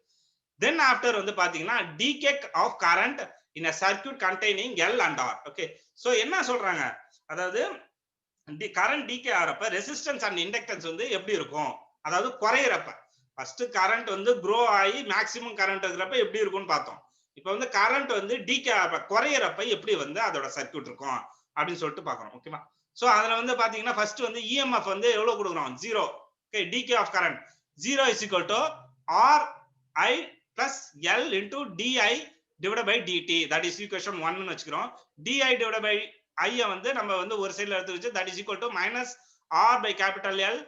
தென் ஆஃப்டர் வந்து பாத்தீங்கன்னா decay of current in a circuit containing L and R. Okay, so என்ன சொல்றாங்க, அதாவது கரண்ட் டீகே ஆறப்ப ரெசிஸ்டன்ஸ் அண்ட் இண்டக்டன்ஸ் வந்து எப்படி இருக்கும், அதாவது குறையறப்ப ஃபர்ஸ்ட் கரண்ட் வந்து க்ரோ ஆகி மேக்ஸிமம் கரண்ட் இருக்கிறப்ப எப்படி இருக்கும்னு பார்த்தோம். இப்போ வந்து கரண்ட் வந்து டீகே ஆறப்ப குறையறப்ப எப்படி வந்து அதோட சர்க்யூட் இருக்கும் அப்படின்னு சொல்லிட்டு பார்க்கறோம். ஓகேவா? சோ அதுல வந்து பாத்தீங்கன்னா ஃபர்ஸ்ட் வந்து EMF வந்து எவ்வளவு கொடுக்குறோம்? 0. Okay, decay of current 0 is equal to RI plus L into DI divided by DT. that is equation 1 ன்னு வச்சுக்கிறோம். DI divided by I வந்து நம்ம வந்து ஒரு சைடுல எடுத்து வச்சு that is equal to minus R by capital L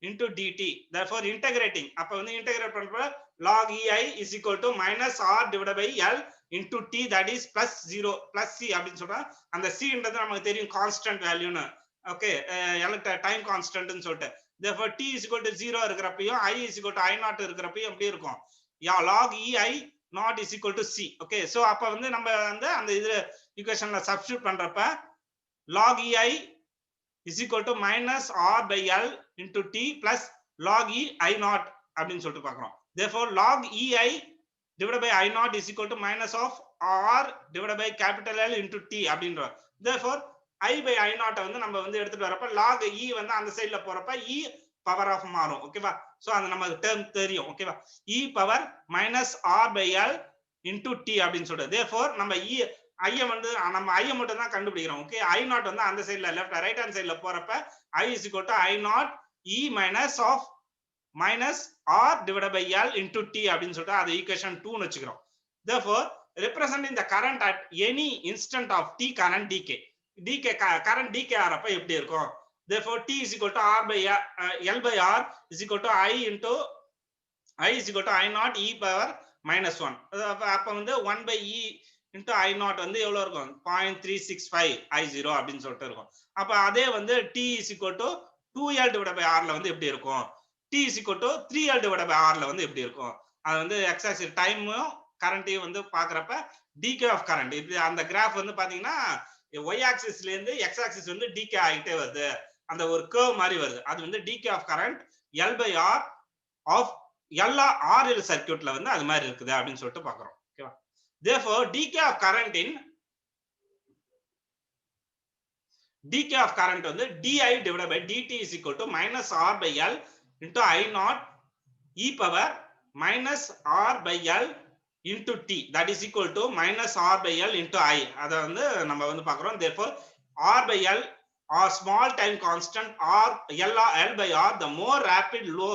into DT. therefore integrating அப்ப வந்து இன்டகிரேட் பண்றப்ப log EI is equal to minus R divided by L into t that is plus 0 plus c அப்படின்னு சொல்றா. அந்த cன்றது நமக்கு தெரியும் கான்ஸ்டன்ட் வேல்யூன்னு. ஓகே, டைம் கான்ஸ்டன்ட்னு சொல்லிட்டு. therefore t is equal to 0 இருக்கிறப்பையும் i is equal to i naught இருக்கிறப்பையும் எப்படி இருக்கும்? log ei not is equal to c. Okay, so அப்ப வந்து நம்ம வந்து அந்த இதுல ஈக்குவேஷன்ல சப்ஸ்டிட்யூட் பண்றப்ப log ei is equal to minus r by l into t plus log e i naught அப்படின்னு சொல்லிட்டு பார்க்கிறோம். therefore log ei divided by i naught is equal to minus of r divided by capital L into t அப்படின்றோம். therefore i by i naught வந்து நம்ம வந்து எடுத்துட்டு வரப்ப log e வந்து அந்த சைடுல போறப்ப e பவர் ஆஃப் மாறும். ஓகேவா? சோ அது நமக்கு டேர்ம் தெரியும். ஓகேவா? e power minus r by l into t அப்படின்னு சொல்றது. therefore நம்ம e i வந்து நம்ம i மட்டும் தான் கண்டுபிடிக்கிறோம். ஓகே, i naught வந்து அந்த சைடுல லெஃப்ட் ரைட் ஹேண்ட் சைடுல போறப்ப i is equal to i naught e minus of minus r divided by l into t அப்படின்னு சொல்லிட்டு அது ஈக்குவேஷன் 2 னு வெச்சுக்கிறோம். therefore representing the current at any instant of t current dk current dk ஆறப்ப எப்படி இருக்கும்? therefore t is equal to r by l by r is equal to i into i is equal to i naught e power minus 1. அப்ப வந்து 1 by e into i naught வந்து எவ்வளவு இருக்கும்? 0.365 i0 அப்படின்னு சொல்லிட்டு இருக்கும். அப்ப அதே வந்து t is equal to 2l divided by r ல வந்து எப்படி இருக்கும்? t is equal to 3l divided by r ல வந்து எப்படி இருக்கும்? அது வந்து x axis டைமும் கரண்ட்டையும் வந்து பாக்குறப்ப dk of current இப்படி அந்த கிராஃப் வந்து பாத்தீங்கன்னா y axisல இருந்து x axis வந்து dk ஆகிட்டே வருது. அந்த ஒரு கர்வ் மாதிரி வருது. அது வந்து dk of current l by r of எல்லா RL சர்க்யூட்ல வந்து அது மாதிரி இருக்குது அப்படின்னு சொல்லிட்டு பாக்குறோம். ஓகேவா? therefore dk of current வந்து di divided by dt is equal to minus r by l into i naught e power minus r by l into t that is equal to minus r by l into i. அத வந்து நம்ம வந்து பாக்குறோம். therefore r by l or small time constant r l by r the more rapid low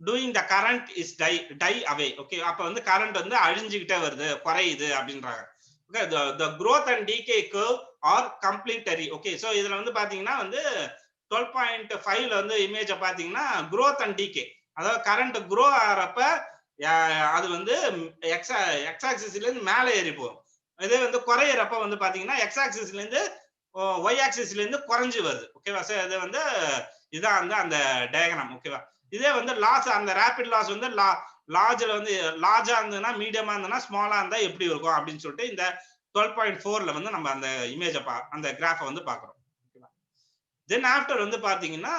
doing the current is die away. okay, அப்ப வந்து current வந்து அழிஞ்சிக்கிட்டே வருது, குறையுது அப்படின்றாங்க. okay, the growth and decay curve are complementary. okay, so இதுல வந்து பாத்தீங்கன்னா வந்து 12.5ல வந்து இமேஜ் பாத்தீங்கன்னா growth and decay, அதாவது current grow ஆறப்ப அது வந்து x axisல இருந்து மேல ஏறி போகும். இதே வந்து குறையறப்ப வந்து பாத்தீங்கன்னா x axisல இருந்து y axisல இருந்து குறைஞ்சு வருது. ஓகேவா? சோ இது வந்து இதான் வந்து அந்த டயகிராம். ஓகேவா? இதே வந்து லாஸ் அந்த ரேபிட் லாஸ் வந்து லார்ஜ்ல வந்து லார்ஜா இருந்ததுன்னா மீடியமா இருந்ததுன்னா ஸ்மாலா இருந்தா எப்படி இருக்கும் அப்படின்னு சொல்லிட்டு இந்த 12.4ல வந்து நம்ம அந்த இமேஜ அந்த கிராஃபை வந்து பாக்குறோம். ஓகேவா? தென் ஆஃப்டர் வந்து பாத்தீங்கன்னா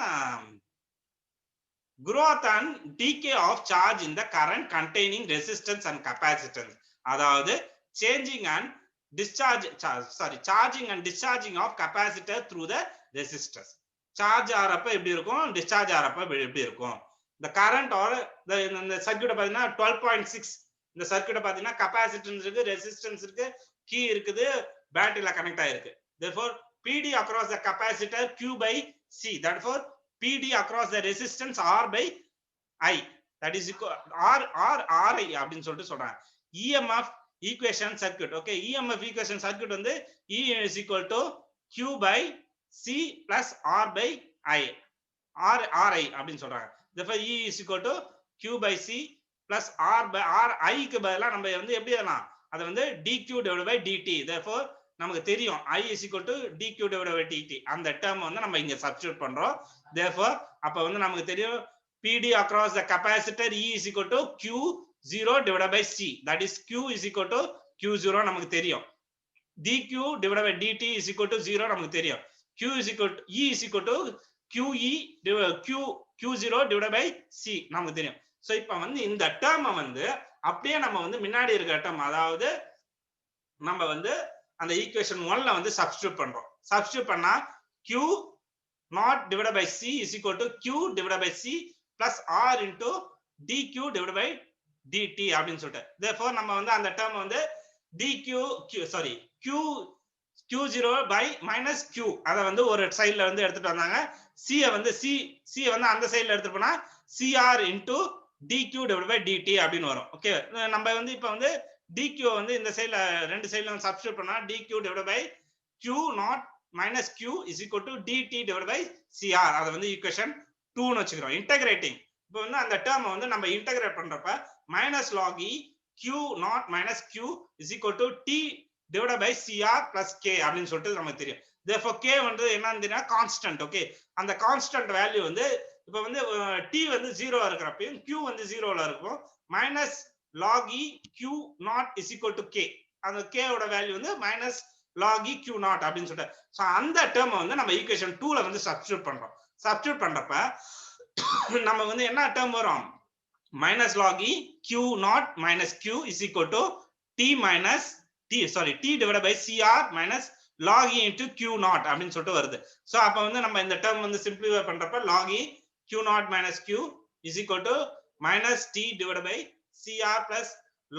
growth and decay of charge in the current containing resistance and capacitance, அதாவது changing and charging and discharging of capacitor through the resistors. Charge ஆறப்ப எப்படி இருக்கும், டிஸ்சார்ஜ் ஆறப்ப எப்படி இருக்கும். இந்த கரண்ட் ஆர் இந்த சர்க்யூட்டை பாத்தீங்கன்னா 12.6 இந்த சர்க்யூட்டை பாத்தீங்கன்னா கெபாசிட்டன்ஸ் இருக்கு, ரெசிஸ்டன்ஸ் இருக்கு, கீ இருக்குது, பேட்டரியில கனெக்ட் ஆயிருக்கு. therefore PD across the capacitor Q by C, therefore PD across the resistance R by I, that is equal RI அப்படின்னு சொல்லிட்டு சொல்றாங்க. EMF equation circuit. okay, EMF equation circuit வந்து E is equal to Q by C plus R by I, RI அப்படின்னு சொல்றாங்க. therefore E is equal to Q by C plus R by RI க்கு பதிலா நம்ம வந்து எப்படி எழுதலாம்? அது வந்து dq divided by dt. therefore நமக்கு தெரியும் I is equal to dq divided by dt. அந்த டேர்ம் வந்து நம்ம இங்க சப்ஸ்டிட்யூட் பண்றோம். therefore அப்ப வந்து நமக்கு தெரியும் PD across the capacitor E is equal to Q0 divided by C, that is Q is equal to Q0 நமக்கு தெரியும். dq divided by dt is equal to 0 நமக்கு தெரியும். Q is equal to E is equal to QE Q0 divided by C நமக்கு தெரியும். சோ இப்போ வந்து இந்த டேர்மை வந்து அப்படியே நம்ம வந்து முன்னாடி இருக்க டேர்ம், அதாவது நம்ம வந்து அந்த ஈக்குவேஷன் 1ல வந்து சப்ஸ்டிட்யூட் பண்றோம். சப்ஸ்டிட்யூட் பண்ணா Q not divided by C is equal to Q divided by C plus R into dq divided by dt அப்படின்னு சொல்லிட்டு. therefore நம்ம வந்து அந்த டேர்ம் வந்து Q0 by minus Q அத வந்து ஒரு சைடுல வந்து எடுத்துட்டு வந்தாங்க. C வந்து அந்த சைடுல எடுத்துட்டு போனா CR into dq divided by dt அப்படின்னு வரும். ஓகே, நம்ம வந்து இப்ப வந்து dq வந்து இந்த சைடுல ரெண்டு சைடுல சப்ஸ்டிட்யூட் பண்ணா dq divided by Q not minus Q is equal to dt divided by CR. அது வந்து ஈக்குவேஷன் 2 னு வெச்சுக்கிறோம். இன்டகிரேட்டிங் இப்போ வந்து அந்த டேர்மை வந்து நம்ம இன்டகிரேட் பண்றப்ப minus log E Q naught minus Q is equal to T divided by CR plus K அப்படின்னு சொல்லிட்டு நமக்கு தெரியும். therefore K வந்து என்னன்னு தெரியும், கான்ஸ்டன்ட். ஓகே, அந்த கான்ஸ்டன்ட் வேல்யூ வந்து இப்போ வந்து T வந்து 0 இருக்கிறப்பையும் Q வந்து 0ல இருக்கும். Minus log E Q naught is equal to K. அந்த K ஓட வேல்யூ வந்து minus log E Q naught அப்படின்னு சொல்லிட்டு, ஸோ அந்த டேர்மை வந்து நம்ம ஈக்குவேஷன் 2ல வந்து சப்ஸ்டியூட் பண்றோம். சப்ஸ்டியூட் பண்றப்ப நம்ம வந்து என்ன டேர்ம் வரும், minus log E Q naught minus Q is equal to T minus T divided by CR minus log E into Q naught அப்படின்னு சொல்லிட்டு வருது. ஸோ அப்போ வந்து நம்ம இந்த டேர்ம் வந்து சிம்பிளிஃபை பண்றப்ப log E Q naught minus Q is equal to minus T divided by CR plus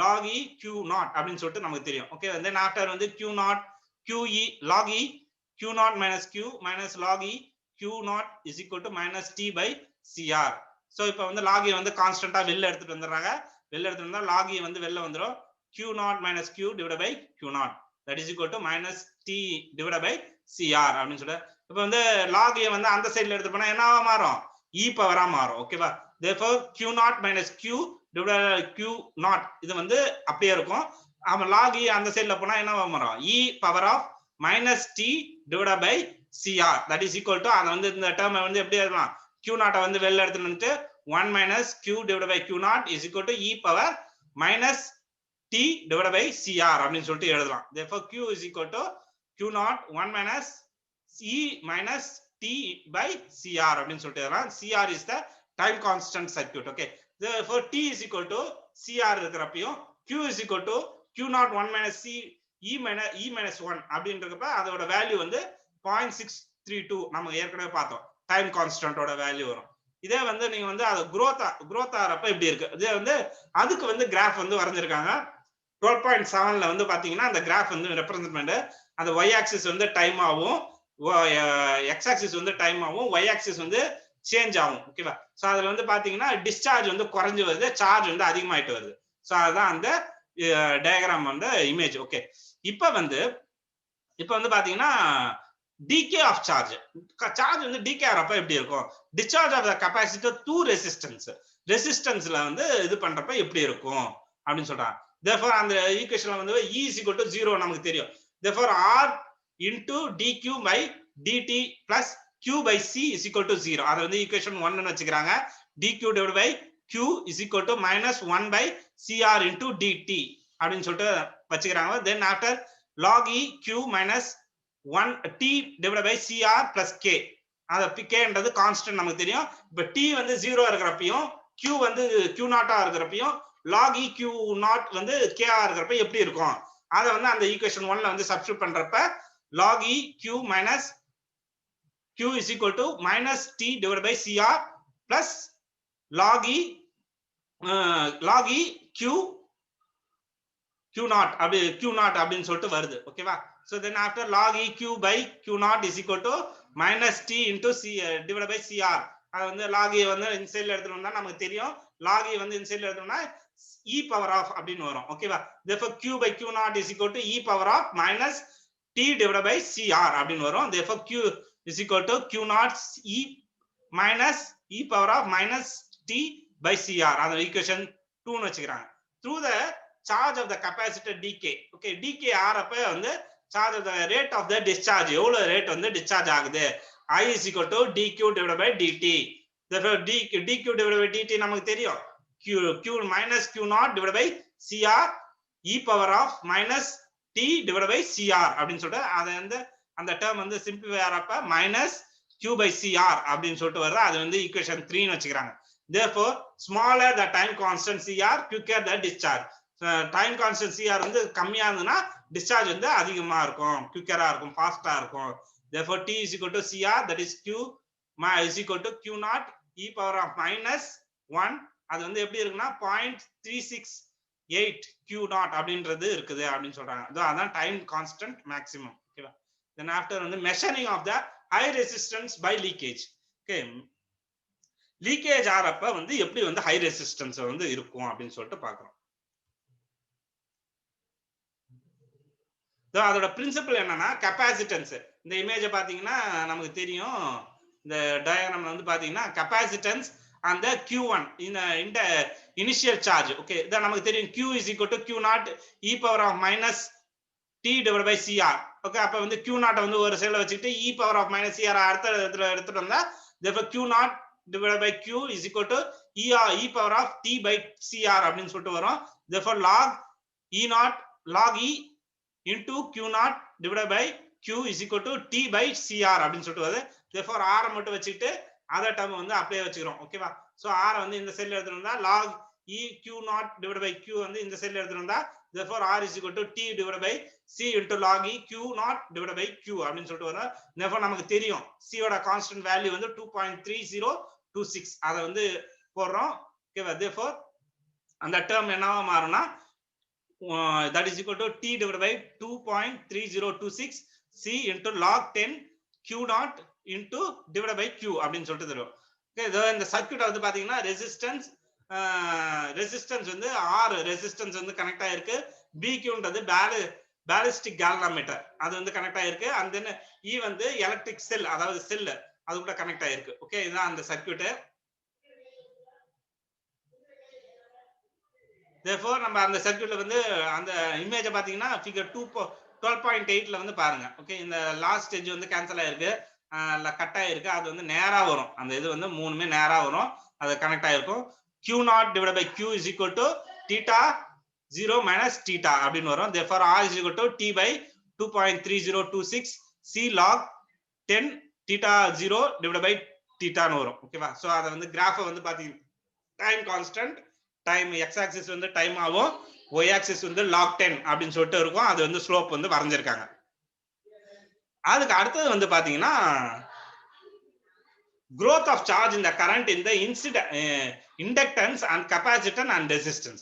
log E Q naught அப்படின்னு சொல்லிட்டு நமக்கு தெரியும். ஓகே, then after வந்து Q naught QE log E Q naught minus Q minus log E Q naught is equal to minus T by CR. So இப்போ வந்து log E வந்து கான்ஸ்டன்ட்டா வெளில எடுத்துட்டு வந்துறாங்க. வெளில எடுத்துட்டு வந்தா log E வந்து வெளில வந்துரும். Q naught minus Q divided by Q naught that is equal to minus T divided by CR அப்படின்னு சொல்ல. இப்போ வந்து log E வந்து அந்த சைடுல எடுத்து போனா என்னவா மாறும், e பவரா மாறும். ஓகேவா, therefore Q naught minus Q divided by Q naught இது வந்து அப்படியே இருக்கும். அப்ப log E அந்த சைடுல போனா என்னவா மாறும், e power of minus T divided by CR that is equal to, அது வந்து இந்த டேர்மை வந்து எப்படி எழுதலாம், Q naught வந்து வெளில எடுத்துட்டு வந்துட்டு 1 minus Q divided by Q naught is equal to e power minus T divided by CR அப்படின்னு சொல்லிட்டு எழுதலாம். therefore Q is equal to Q naught 1 minus e minus T by CR அப்படின்னு சொல்லிட்டு எழுதலாம். CR is the time constant circuit. okay, therefore T is equal to CR இருக்கிறப்பையும் Q is equal to Q naught 1 minus e minus 1 அப்படின்றப்ப அதோட வேல்யூ வந்து 0.632 நம்ம ஏற்கனவே பார்த்தோம், டைம் கான்ஸ்டன்ட்டோட வேல்யூ வரும். இதே வந்து நீங்க வந்து அது growth ஆறப்ப இப்படி இருக்கு. இதே வந்து அதுக்கு வந்து கிராஃப் வந்து வரைஞ்சிருக்காங்க. 12.7ல வந்து பாத்தீங்கன்னா அந்த கிராஃப் வந்து ரெப்ரசன்ட்மெண்ட், அந்த y ஆக்சிஸ் வந்து டைம் ஆகும், x ஆக்சிஸ் வந்து டைம் ஆகும், y ஆக்சிஸ் வந்து சேஞ்ச் ஆகும். ஓகேவா, சோ அதுல வந்து பாத்தீங்கன்னா டிஸ்சார்ஜ் வந்து குறைஞ்சு வருது, சார்ஜ் வந்து அதிகமாயிட்டு வருது. சோ அதுதான் அந்த டயகிராம் வந்து இமேஜ். ஓகே, இப்போ வந்து பாத்தீங்கன்னா decay of charge வந்து decay ஆறப்ப எப்படி இருக்கும், discharge of the capacitor through ரெசிஸ்டன்ஸ்ல வந்து இது பண்றப்ப எப்படி இருக்கும் அப்படின்னு சொல்றாங்க. therefore அந்த ஈக்குவேஷன்ல வந்து E is equal to 0 நமக்கு தெரியும். therefore R into dq by dt plus q by c is equal to 0. அது வந்து ஈக்குவேஷன் 1 ன்னு வச்சுக்கறாங்க. dq divided by q is equal to minus 1 by cr into dt அப்படின்னு சொல்லிட்டு வச்சுக்கறாங்க. then after log E q minus 1 T divided by CR plus K. அந்த K ன்றது கான்ஸ்டன்ட் நமக்கு தெரியும். இப்போ T வந்து 0 இருக்கிறப்பையும் Q வந்து Q naught இருக்கிறப்பையும் log E Q naught வந்து K இருக்கிறப்ப எப்படி இருக்கும், அத வந்து அந்த ஈக்குவேஷன் 1ல வந்து சப்ஸ்டிட்யூட் பண்றப்ப log E Q minus Q is equal to minus T divided by CR plus log E Q naught அப்படி Q naught அப்படின்னு சொல்லிட்டு வருது. ஓகேவா, so then after log E Q by Q naught is equal to minus T into C divided by CR. அது வந்து log E வந்து இன்சைட்ல எடுத்துட்டோம்னா நமக்கு தெரியும், log E வந்து இன்சைட்ல எடுத்தோம்னா e power of அப்படின்னு வரும். ஓகேவா, therefore Q by Q naught is equal to e power of minus T divided by CR அப்படின்னு வரும். therefore Q is equal to Q naught e minus e power of minus T by CR. அது ஈக்குவேஷன் 2 ன்னு வச்சுக்கறாங்க. through the charge of the capacitor decay. okay, decay ஆறப்ப வந்து charge of the rate of the discharge, எவ்வளவு ரேட் வந்து டிஸ்சார்ஜ் ஆகுது, I is equal to dq divided by dt. therefore dq divided by dt நமக்கு தெரியும், q minus q naught divided by cr e power of minus T divided by CR அப்படின்னு சொல்லிட்டு அது வந்து அந்த டேர்ம் வந்து simplify ஆறப்ப minus q by CR அப்படின்னு சொல்லிட்டு வருது. அது வந்து ஈக்குவேஷன் 3 ன்னு வச்சுக்கறாங்க. therefore smaller the time constant CR, quicker the discharge. Time constant CR வந்து கம்மியா இருந்ததுன்னா டிஸ்சார்ஜ் வந்து அதிகமா இருக்கும், குயிக்கரா இருக்கும், ஃபாஸ்டா இருக்கும். therefore T is equal to CR, that is Q is equal to Q naught e power of minus 1. அது வந்து எப்படி இருக்குன்னா 0.368 Q naught அப்படின்றது இருக்குது அப்படின்னு சொல்றாங்க. அதான் டைம் கான்ஸ்டன்ட் மேக்ஸிமம். ஓகேவா, then after வந்து measuring of the high resistance by leakage. Okay, leakage ஆறப்ப வந்து எப்படி வந்து ஹை ரெசிஸ்டன்ஸ் வந்து இருக்கும் அப்படின்னு சொல்லிட்டு பாக்குறோம். அதோட பிரின்சிபல் என்னன்னா கெபாசிட்டன்ஸ். இந்த இமேஜை பாத்தீங்கன்னா நமக்கு தெரியும், இந்த டயகிராம்ல வந்து பாத்தீங்கன்னா capacitance and the q1 in the initial charge. Okay, இத நமக்கு தெரியும் q is equal to q naught e power of minus t divided by cr. Okay, அப்ப வந்து q naught வந்து ஒரு சைடுல வச்சிட்டு e power of minus cr அடுத்த இடத்துல எடுத்துட்டு வந்தா therefore q naught divided by q is equal to e power of t by cr அப்படின்னு சொல்லிட்டு வரும். Therefore log e naught log e into q naught divided by q is equal to t by cr அப்படின்னு சொல்லிட்டு வருது. Therefore r மட்டும் வச்சிட்டு அதர் டேர்ம் வந்து அப்படியே வச்சுக்கிறோம். ஓகேவா? சோ r வந்து இந்த சைடுல எடுத்துட்டு வந்தா log e q naught divided by q வந்து இந்த சைடுல எடுத்துட்டு வந்தா therefore r is equal to t divided by c into log e q naught divided by q அப்படின்னு சொல்லிட்டு வரும். therefore நமக்கு தெரியும் c ஓட கான்ஸ்டன்ட் வேல்யூ வந்து 2.3026 அத வந்து போடுறோம். ஓகேவா? therefore அந்த டேர்ம் என்னவா மாறும்னா that is equal to t divided by 2.3026 c into log 10 q naught into divided by q அப்படின்னு சொல்லிட்டு தரும். ஓகே, இந்த சர்க்யூட் வந்து பாத்தீங்கன்னா ரெசிஸ்டன்ஸ் வந்து r ரெசிஸ்டன்ஸ் வந்து கனெக்ட் ஆயிருக்கு. bqன்றது பாலிஸ்டிக் கேல்வனோமீட்டர் அது வந்து கனெக்ட் ஆயிருக்கு. and then e வந்து எலக்ட்ரிக் செல் அதாவது செல் அது கூட கனெக்ட் ஆயிருக்கு. ஓகே, இதுதான் அந்த சர்க்யூட். therefore நம்ம அந்த சர்க்யூட்ல வந்து அந்த இமேஜ் பாத்தீங்கன்னா ஃபிகர் 12.8ல வந்து பாருங்க. ஓகே, இந்த லாஸ்ட் ஸ்டேஜ் வந்து கேன்சல் ஆயிருக்கு, கட் ஆயிருக்கு. அது வந்து நேரா வரும், அந்த இது வந்து மூணுமே நேரா வரும், அது கனெக்ட் ஆயிருக்கும். q naught divided by q is equal to theta 0 minus theta அப்படின்னு வரும். therefore r is equal to t by 2.3026 c log 10 theta 0 divided by theta ன்னு வரும். ஓகேவா? சோ அத வந்து கிராஃப் வந்து பாத்தீங்கன்னா time constant, time x axis வந்து டைம் ஆகும், y ஆக்சிஸ் வந்து log 10 அப்படின்னு சொல்லிட்டு இருக்கும். அது வந்து ஸ்லோப் வந்து வரைஞ்சிருக்காங்க. அதுக்கு அடுத்தது வந்து பாத்தீங்கன்னா growth of charge in the current in the inductance and capacitance and resistance.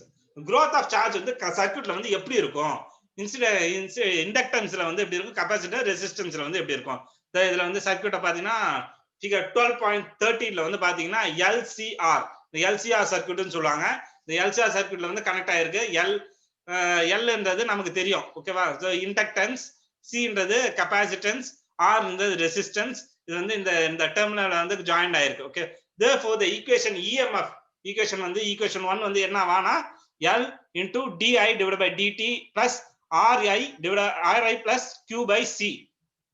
growth of charge வந்து சர்க்யூட்ல வந்து எப்படி இருக்கும், இண்டக்டன்ஸ்ல வந்து எப்படி இருக்கும், கெபாசிட்டர் ரெசிஸ்டன்ஸ்ல வந்து எப்படி இருக்கும். இதுல வந்து சர்க்யூட்டை பாத்தீங்கன்னா ஃபிகர் 12.13ல வந்து பாத்தீங்கன்னா LCR, இந்த எல்சிஆர் சர்க்யூட்னு சொல்லுவாங்க. இந்த எல்சிஆர் சர்க்யூட்ல வந்து கனெக்ட் ஆயிருக்கு. எல்ன்றது நமக்கு தெரியும். ஓகேவா? இண்டக்டன்ஸ், சின்றது கெபாசிட்டன்ஸ், ஆர்ன்றது ரெசிஸ்டன்ஸ். இது வந்து இந்த டெர்மினல்ல வந்து ஜாயின்ட் ஆயிருக்கு. Okay, therefore the equation EMF equation வந்து ஈக்குவேஷன் 1 வந்து என்னவானா L into di divided by dt plus ri divided ri plus q by c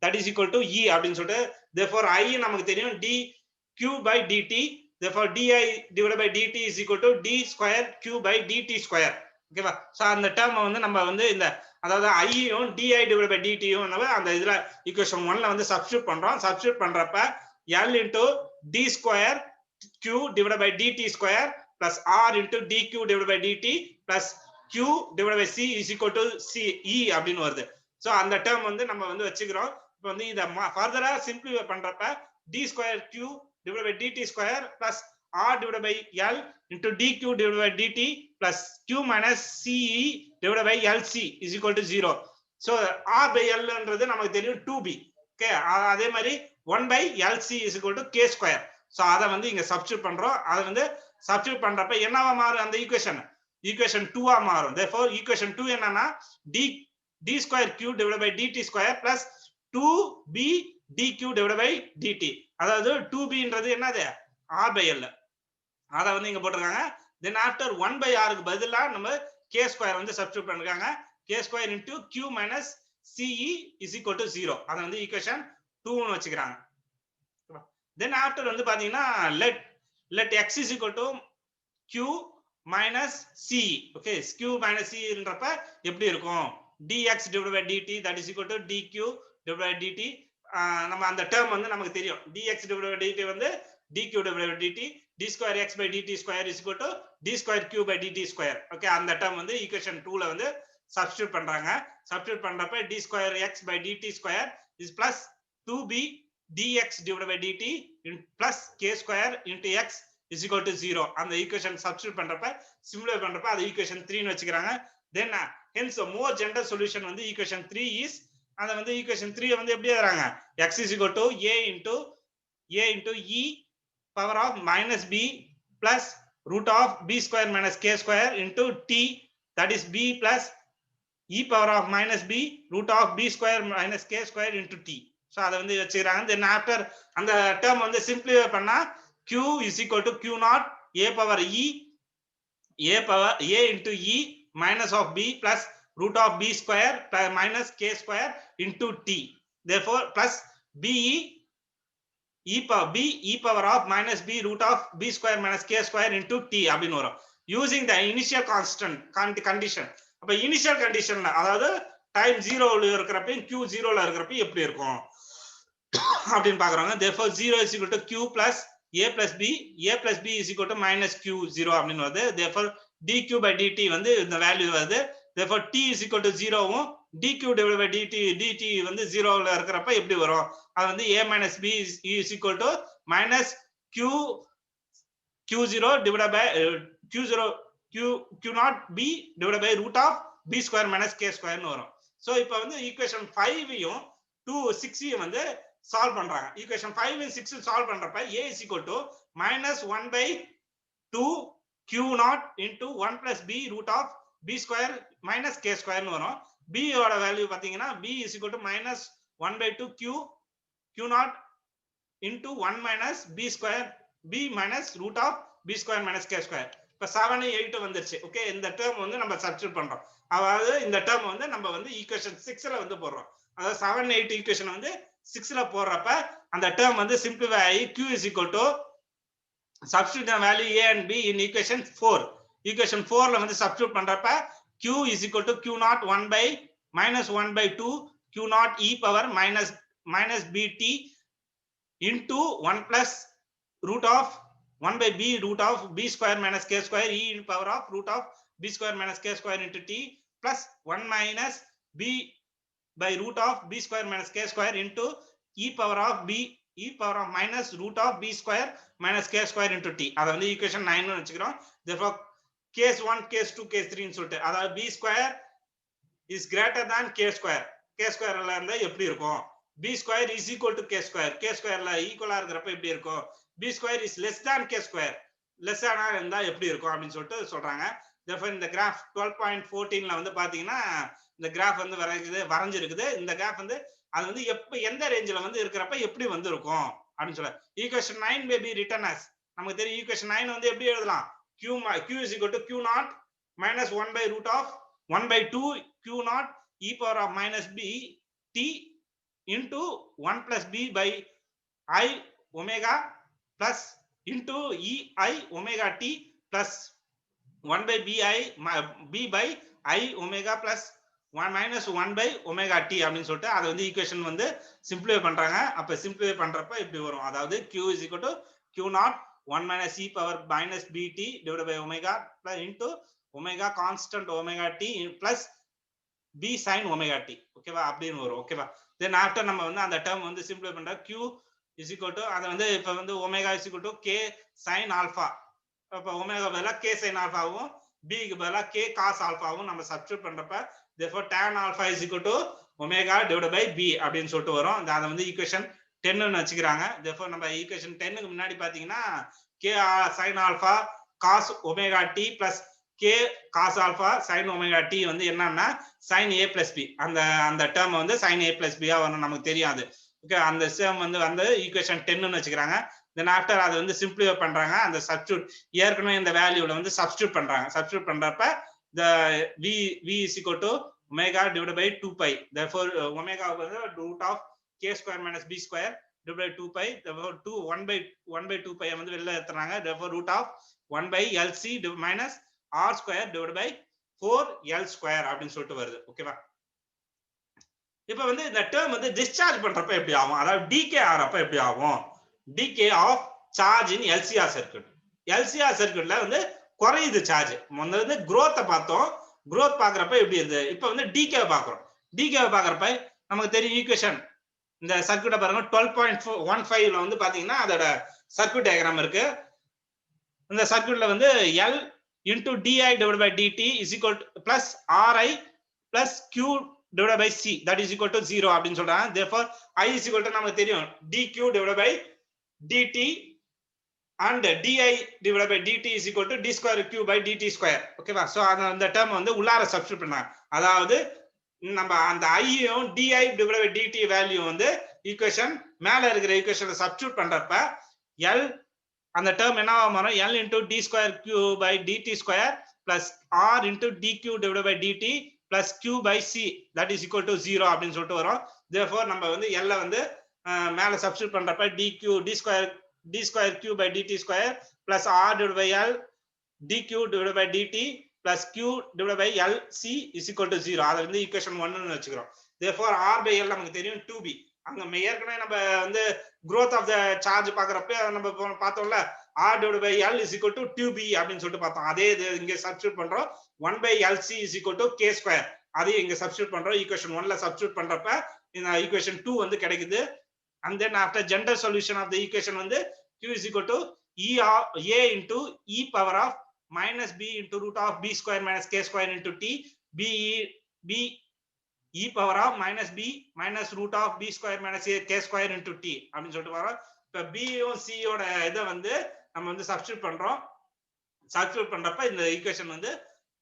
that is equal to E அப்படின்னு சொல்லிட்டு therefore I நமக்கு தெரியும் dq by dt, therefore di divided by dt is equal to d square q by dt square. ஓகேவா? சோ அந்த டேர்ம் வந்து நம்ம வந்து இந்த அதாவது ஐயும் di divided by dt யும் அந்த இதுல ஈக்குவேஷன் 1ல வந்து சப்ஸ்டிட்யூட் பண்றோம். சப்ஸ்டிட்யூட் பண்றப்ப L into d square q divided by dt square plus r into dq divided by dt plus q divided by c is equal to c E அப்படின்னு வருது. சோ அந்த டேர்ம் வந்து நம்ம வந்து வச்சுக்கிறோம். இப்போ வந்து இத ஃபர்தரா சிம்பிளிஃபை பண்றப்ப d square q divided by dt square plus r divided by L into dq divided by dt plus q minus ce divided by lc is equal to 0. so r by L ன்றது நமக்கு தெரியும் 2b. ஓகே, அதே மாதிரி 1 by lc is equal to k square. So அத வந்து இங்க சப்ஸ்டிட்யூட் பண்றோம். அத வந்து சப்ஸ்டிட்யூட் பண்றப்ப என்னவா மாறும் அந்த ஈக்குவேஷன் 2 ஆ மாறும். therefore ஈக்குவேஷன் 2 என்னன்னா d square q divided by dt square plus 2b dq divided by dt. அதாவது 2b ன்றது என்னது r by L, அத வந்து இங்க போட்டுருக்காங்க. then after 1 by r க்கு பதிலா நம்ம k square வந்து சப்ஸ்டிட்யூட் பண்ணிருக்காங்க. k square into q minus ce is equal to 0. அத வந்து ஈக்குவேஷன் 2 னு வச்சுக்கிறாங்க. then after வந்து பாத்தீங்கன்னா let x is equal to q minus c. okay, q minus c ன்றப்ப எப்படி இருக்கும் dx divided by dt that is equal to dq divided by dt. நம்ம அந்த டேர்ம் வந்து நமக்கு தெரியும். dx divided by dt வந்து dq divided by dt, d square x by dt square is equal to d square q by dt square. okay, அந்த டேர்ம் வந்து ஈக்குவேஷன் 2ல வந்து சப்ஸ்டிட்யூட் பண்றாங்க. சப்ஸ்டிட்யூட் பண்றப்ப d square x by dt square is plus 2b dx divided by dt plus k square into x is equal to 0. அந்த ஈக்குவேஷன் சப்ஸ்டிட்யூட் பண்றப்ப சிம்பிளிஃபை பண்றப்ப அது ஈக்குவேஷன் 3 னு வச்சுக்கிறாங்க. then hence a more general solution வந்து ஈக்குவேஷன் 3 is அத வந்து ஈக்குவேஷன் 3 வந்து எப்படி எழுதுறாங்க x is equal to a into e power of minus b plus root of b square minus k square into t that is b plus e power of minus b root of b square minus k square into t. so அத வந்து வச்சுக்கிறாங்க. then after அந்த டேர்ம் வந்து சிம்பிளிஃபை பண்ணா Q is equal to Q naught A power E, A into E minus of B plus root of B square minus K square into T. Therefore, plus B E power of minus B root of B square minus K square into T அப்படின்னு வரும். Using the initial constant condition. அப்ப initial conditionல அதாவது டைம் 0ல இருக்கிறப்ப Q 0ல இருக்கிறப்ப எப்படி இருக்கும் அப்படின்னு பாக்குறாங்க. Therefore 0 is equal to Q plus A plus B is equal to minus Q 0 அப்படின்னு வருது. Therefore dq by dt வந்து இந்த வேல்யூ வருது. Therefore t is equal to 0வும் dq divided by dt வந்து 0ல இருக்கிறப்ப எப்படி வரும்? அது வந்து a minus b is equal to minus q0 divided by q naught b divided by root of b square minus k square னு வரும். சோ இப்போ வந்து ஈக்குவேஷன் 5யும் 6யும் வந்து சால்வ் பண்றாங்க. ஈக்குவேஷன் 5 and 6 சால்வ் பண்றப்ப a is equal to minus 1 by 2 q naught into 1 plus b root of b square minus k square னு வரும். b ஓட வேல்யூ பாத்தீங்கன்னா b is equal to minus 1 by 2 q naught into 1 minus b square b minus root of b square minus k square. இப்ப 7 8 வந்துருச்சு. ஓகே, இந்த டேர்ம் வந்து நம்ம சப்ஸ்டிட்யூட் பண்றோம். அதாவது இந்த டேர்ம் வந்து நம்ம வந்து ஈக்குவேஷன் 6ல வந்து போடுறோம். அதாவது 7 8 ஈக்குவேஷன் வந்து 6ல போடுறப்ப அந்த டேர்ம் வந்து சிம்பிளிஃபை ஆகி q is equal to substitute the value a and b in equation 4. equation 4ல வந்து சப்ஸ்டிட்யூட் பண்றப்ப q is equal to q naught 1 by minus 1 by 2 q naught e power minus bt into 1 plus root of 1 by b root of b square minus k square e in power of root of b square minus k square into t plus 1 minus b by root of b square minus k square into e power of minus root of b square minus k square into t. அத வந்து ஈக்குவேஷன் 9 னு வெச்சுக்கிறோம். therefore case 1 case 2 case 3 னு சொல்லிட்டு அதாவது b square is greater than k square. k square ல இருந்தா எப்படி இருக்கும்? b square is equal to k square. k square ல ஈக்குவலா இருக்கிறப்ப எப்படி இருக்கும்? b square is less than k square. less than இருந்தா எப்படி இருக்கும் அப்படினு சொல்லிட்டு சொல்றாங்க. therefore இந்த கிராஃப் 12.14ல வந்து பாத்தீங்கன்னா இந்த கிராஃப் வந்து வரைஞ்சிருக்குது. இந்த கிராஃப் வந்து அது வந்து எந்த ரேஞ்சில வந்து இருக்கிறப்ப எப்படி வந்து இருக்கும் அப்படினு சொல்ல. Equation 9 may be written as நமக்கு தெரியும். ஈக்குவேஷன் 9 வந்து எப்படி எழுதலாம்? q is equal to q naught minus 1 by root of 1 by 2 q naught e power of minus b t into 1 plus b by I omega plus into e I omega t plus 1 by b by I omega plus 1 minus 1 by omega t அப்படின்னு சொல்லிட்டு அதை வந்து ஈக்குவேஷன் வந்து சிம்பிளிஃபை பண்றாங்க. அப்ப சிம்பிளிஃபை பண்றப்ப இப்படி வரும். அதாவது q is equal to q naught 1 minus e power minus bt divided by omega plus into omega constant omega t plus b sin omega t. ஓகேவா, அப்படின்னு வரும். ஓகேவா, தென் ஆஃப்டர் நம்ம வந்து அந்த டேர்ம் வந்து சிம்பிளிஃபை பண்ற q is equal to அதை வந்து இப்ப வந்து omega is equal to k sin alpha. அப்ப omega பதிலா k sin alphaவும் b க்கு பதிலா k cos alphaவும் நம்ம சப்ஸ்டிட்யூட் பண்றப்ப therefore tan alpha is equal to omega divided by b அப்படின்னு சொல்லிட்டு வரும். அதை வந்து ஈக்குவேஷன் 10 னு வச்சுக்கிறாங்க. therefore நம்ம ஈக்குவேஷன் 10 க்கு முன்னாடி பாத்தீங்கன்னா k sin alpha cos omega t plus k cos alpha sin omega t வந்து என்னன்னா sin a plus b. அந்த டேர்ம் வந்து sin a plus b ஆ வரும், நமக்கு தெரியாது. ஓகே, அந்த டேர்ம் வந்து ஈக்குவேஷன் 10 னு வச்சுக்கிறாங்க. தென் ஆஃப்டர் அதை வந்து சிம்பிளிஃபை பண்றாங்க. அந்த சப்ஸ்டிட்யூட் ஏற்கனவே இந்த வேல்யூல வந்து சப்ஸ்டிட்யூட் பண்றாங்க. சப்ஸ்டிட்யூட் பண்றப்ப the v is equal to omega divided by 2 pi. therefore omega வந்து root of k square minus b square divided by 2 pi. therefore 1 by 2 pi வந்து வெளில எடுத்துறாங்க. therefore root of 1 by lc minus r square divided by 4l square அப்படின்னு சொல்லிட்டு வருது. ஓகேவா, இப்ப வந்து இந்த டேர்ம் வந்து டிஸ்சார்ஜ் பண்றப்ப எப்படி ஆகும்? அதாவது டிகே ஆறப்ப எப்படி ஆகும்? Decay of charge in LCR circuit. LCR சர்க்யூட்ல வந்து குறையுது சார்ஜ். முதல்ல வந்து growth பார்த்தோம். growth பாக்குறப்ப எப்படி இருக்கு? இப்ப வந்து டிகே பாக்குறோம். டிகே பாக்குறப்ப நமக்கு தெரியும் ஈக்குவேஷன். இந்த சர்க்யூட்டை பாருங்க 12.15ல வந்து பாத்தீங்கன்னா அதோட சர்க்யூட் டயகிராம் இருக்கு. இந்த சர்க்யூட்ல வந்து L into di divided by dt is equal to plus ri plus q divided by c that is equal to 0 அப்படின்னு சொல்றாங்க. therefore I is equal to நமக்கு தெரியும் dq divided by dt and di divided by dt is equal to d square q by dt square. ஓகேவா, சோ அந்த டேர்ம் வந்து உள்ளார சப்ஸ்டிட்யூட் பண்ணாங்க. அதாவது நம்ம அந்த i யும் di divided by dt value வந்து ஈக்குவேஷன் மேல இருக்கிற ஈக்குவேஷனை சப்ஸ்டிட்யூட் பண்றப்ப L அந்த டேர்ம் என்னவா மாறும் L into d square q by dt square plus R into dq divided by dt plus q by c that is equal to 0 அப்படின்னு சொல்லிட்டு வரும். therefore நம்ம வந்து L வந்து மேல சப்ஸ்டிட்யூட் பண்றப்ப d square q by dt square plus R divided by L dq divided by dt plus q divided by L c is equal to 0. அதை வந்து ஈக்குவேஷன் 1 ன்னு வச்சுக்கிறோம். therefore R by L நமக்கு தெரியும் 2b. அங்க ஏற்கனவே நம்ம வந்து growth of the charge பாக்குறப்ப நம்ம பார்த்தோம்ல R divided by L is equal to 2b அப்படின்னு சொல்லிட்டு பார்த்தோம். அதே இங்க சப்ஸ்டிட்யூட் பண்றோம் 1 by LC is equal to k square. அதே இங்க சப்ஸ்டிட்யூட் பண்றோம் ஈக்குவேஷன் 1ல சப்ஸ்டிட்யூட் பண்றப்ப இந்த ஈக்குவேஷன் 2 வந்து கிடைக்குது. and then after general solution of the equation வந்து q is equal to a into e power of minus b into root of b square minus k square into t b e power of minus b minus root of b square minus k square into t அப்படின்னு சொல்லிட்டு வரோம். இப்ப b யும் c யோட இதை வந்து நம்ம வந்து சப்ஸ்டிட்யூட் பண்றோம். சப்ஸ்டிட்யூட் பண்றப்ப இந்த ஈக்குவேஷன் வந்து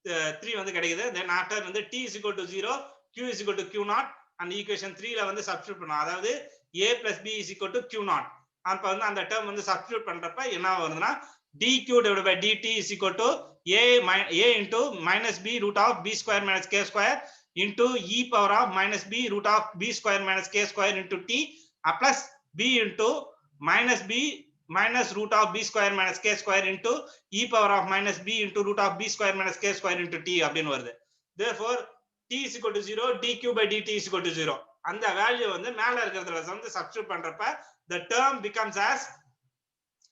3 வந்து கிடைக்குது. தென் ஆஃப்டர் வந்து t is equal to 0 q is equal to q0 and equation 3ல வந்து சப்ஸ்டிட்யூட் பண்ணோம். அதாவது a plus b is equal to q0. அப்ப வந்து அந்த டேர்ம் வந்து சப்ஸ்டிட்யூட் பண்றப்ப என்ன வருதுன்னா dq divided by dt is equal to a into minus b root of b square minus k square into e power of minus b root of b square minus k square into t plus b into minus b minus root of b square minus k square into e power of minus b into root of b square minus k square into t அப்படின்னு வருது. therefore t is equal to 0 dq by dt is equal to 0. அந்த வேல்யூ வந்து மேல இருக்கிறதுல வந்து சப்ஸ்டிட்யூட் பண்றப்ப the term becomes as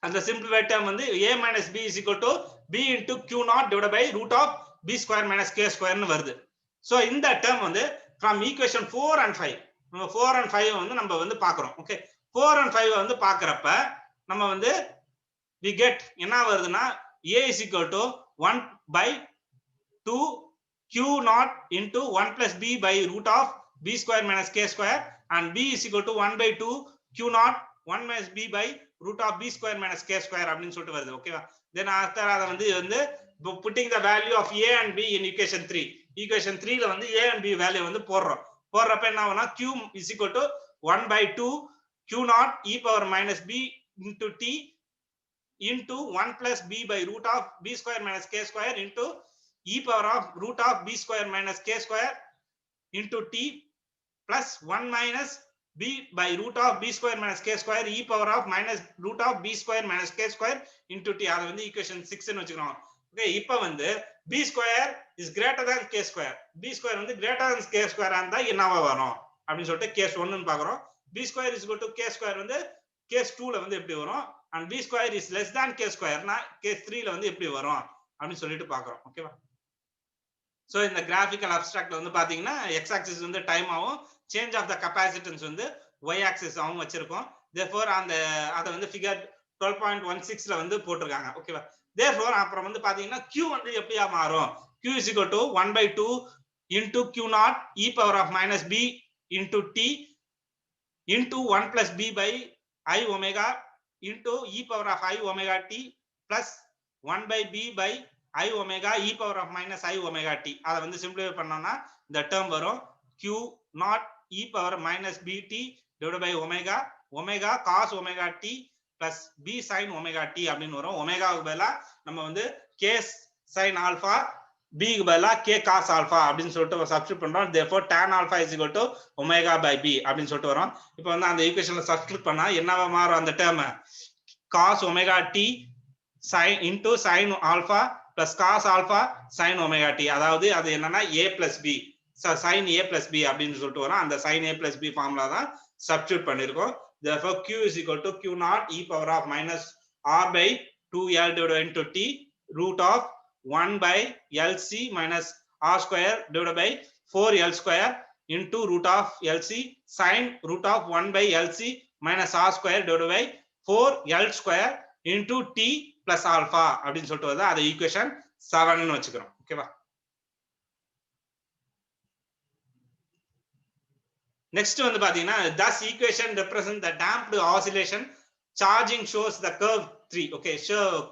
and the simplified term வந்து a minus b is equal to b into q0 divided by root of b square minus k square ன்னு வருது. so இந்த term வந்து from equation 4 and 5 நம்ம 4 and 5 வந்து நம்ம வந்து பார்க்கிறோம். ஓகே 4 and 5 வந்து பார்க்கறப்ப நம்ம வந்து we get என்ன வருதுன்னா a is equal to 1 by 2 q0 into 1 plus b by root of b square minus k square and b is equal to 1 by 2 q0 1 minus b by root of b square minus k square அப்படின்னு சொல்லிட்டு வருது. ஓகேவா? தென் after அத வந்து putting the value of a and b in equation 3. equation 3ல வந்து a and b வேல்யூ வந்து போடுறப்ப என்ன ஆகும்னா q is equal to 1 by 2 q0 e power minus b into t into 1 plus b by root of b square minus k square into e power of root of b square minus k square into t plus 1 minus b by root of b square minus k square e power of minus root of b square minus k square into t. அது வந்து ஈக்குவேஷன் 6 ன்னு வச்சுக்கிறோம். ஓகே இப்போ வந்து b square is greater than k square. b square வந்து greater than k square இருந்தா என்னவா வரும் அப்படின்னு சொல்லிட்டு கேஸ் 1 ன்னு பார்க்கறோம். b square is equal to k square வந்து கேஸ் 2ல வந்து எப்படி வரும் and b square is less than k square னா கேஸ் 3ல வந்து எப்படி வரும் அப்படின்னு சொல்லிட்டு பார்க்கறோம். ஓகேவா? சோ இந்த கிராஃபிக்கல் அப்ஸ்ட்ராக்ட்ல வந்து பாத்தீங்கன்னா x ஆக்சிஸ் வந்து டைம் ஆகும், சேஞ்ச் ஆஃப் த கெபாசிட்டன்ஸ் வந்து y ஆக்சிஸ் ஆகும் வச்சிருக்கோம். therefore அந்த அத வந்து ஃபிகர் 12.16ல வந்து போட்டுருக்காங்க. ஓகேவா? therefore அப்புறம் வந்து பாத்தீங்கன்னா q வந்து எப்படியா மாறும் q is equal to 1 by 2 into q0 e power of minus b into t into 1 plus b by I omega into e power of I omega t plus 1 by b by I omega e power of minus I omega t. அதை வந்து சிம்பிளிஃபை பண்ணோம்னா இந்த டேர்ம் வரும் q not e power minus bt divided by omega omega cos omega t plus b sin omega t அப்படின்னு வரும். ஒமேகாவுக்கு பதிலா நம்ம வந்து k sin alpha b க்கு பதிலா k cos alpha அப்படின்னு சொல்லிட்டு சப்ஸ்டிட்யூட் பண்றோம். therefore tan alpha is equal to omega by b அப்படின்னு சொல்லிட்டு வரும். இப்போ வந்து அந்த ஈக்குவேஷன்ல சப்ஸ்டிட்யூட் பண்ணா என்னவா மாறும் அந்த term cos omega t sin into sin alpha plus cos alpha sin omega t. அதாவது அது என்னன்னா a plus b sin a plus b அப்படின்னு சொல்லிட்டு வரும். அந்த sin a plus b formula தான் சப்ஸ்டிட்யூட் பண்ணிருக்கோம். therefore q is equal to q naught e power of minus r by 2l divided into t root of 1 by lc minus r square divided by 4l square into root of lc sin root of 1 by lc minus r square divided by 4l square into t plus alpha அப்படின்னு சொல்லிட்டு வருது. அது ஈக்குவேஷன் 7 ன்னு வச்சுக்கிறோம். ஓகேவா? நெக்ஸ்ட் வந்து பாத்தீங்கன்னா thus equation represent the damped oscillation charging shows the curve 3. okay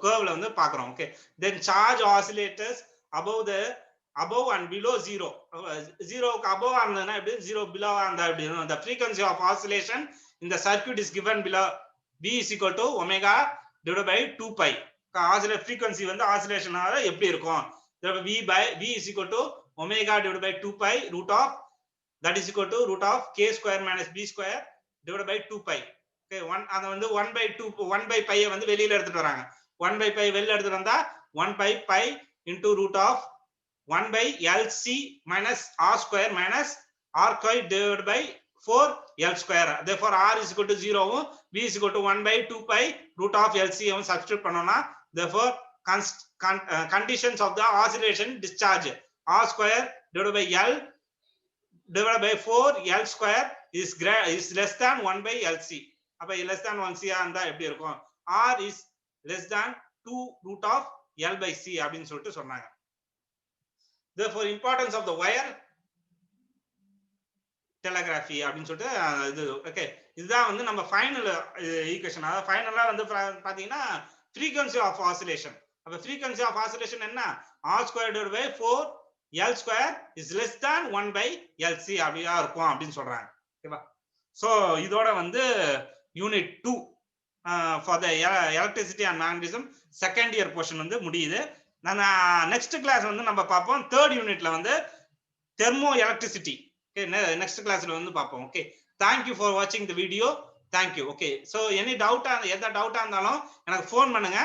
curveல வந்து பார்க்கறோம். okay then charge oscillators above and below 0 க்கு above ஆனதுனா எப்படி 0 below அந்த அப்படி the frequency of oscillation in the circuit is given below v is equal to omega divided by 2 pi. Oscillation frequency வந்து oscillation எப்படி இருக்கும்? V is equal to omega divided by 2 pi root of that is equal to root of k square minus b square divided by 2 pi. Okay, அத வந்து 1 by 2 1 by pi வந்து வெளியில எடுத்துட்டு வராங்க. 1 by pi வெளியில எடுத்துட்டு வந்தா 1 by pi into root of 1 by LC minus R square minus R square divided by 4 L square. Therefore R is equal to 0 V is equal to 1 by 2 pi root of LC substitute பண்ணோம்னா therefore conditions of the oscillation discharge R square divided by L divided by 4 L square is less than 1 by LC. அப்ப less than 1C இருந்தா எப்படி இருக்கும்? R is less than 2 root of L by C அப்படின்னு சொல்லிட்டு சொன்னாங்க. Therefore importance of the wire telegraphy அப்படின்னு சொல்லிட்டு இது ஓகே இதுதான் வந்து நம்ம ஃபைனல் ஈக்குவேஷன். அதாவது ஃபைனலா வந்து பாத்தீங்கன்னா frequency of oscillation. அப்ப frequency of oscillation என்ன? R square divided by 4 L square is less than 1 by LC அப்படியா இருக்கும் அப்படின்னு சொல்றாங்க. ஓகேவா? சோ இதோட வந்து unit 2 for the electricity and magnetism second year portion வந்து முடியுது. நான் நெக்ஸ்ட் கிளாஸ் வந்து நம்ம பார்ப்போம். தேர்ட் யூனிட்ல வந்து தெர்மோ எலக்ட்ரிசிட்டி. ஓகே, நெக்ஸ்ட் கிளாஸ்ல வந்து பார்ப்போம். Okay, thank you for watching the video. thank you. Okay, so any டவுட்டா எந்த டவுட்டா இருந்தாலும் எனக்கு ஃபோன் பண்ணுங்க,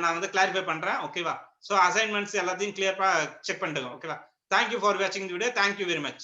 நான் வந்து கிளாரிஃபை பண்றேன். ஓகேவா? சோ அசைன்மெண்ட்ஸ் எல்லாத்தையும் கிளியரா செக் பண்ணிடுங்க. ஓகேவா? thank you for watching the video. thank you very much.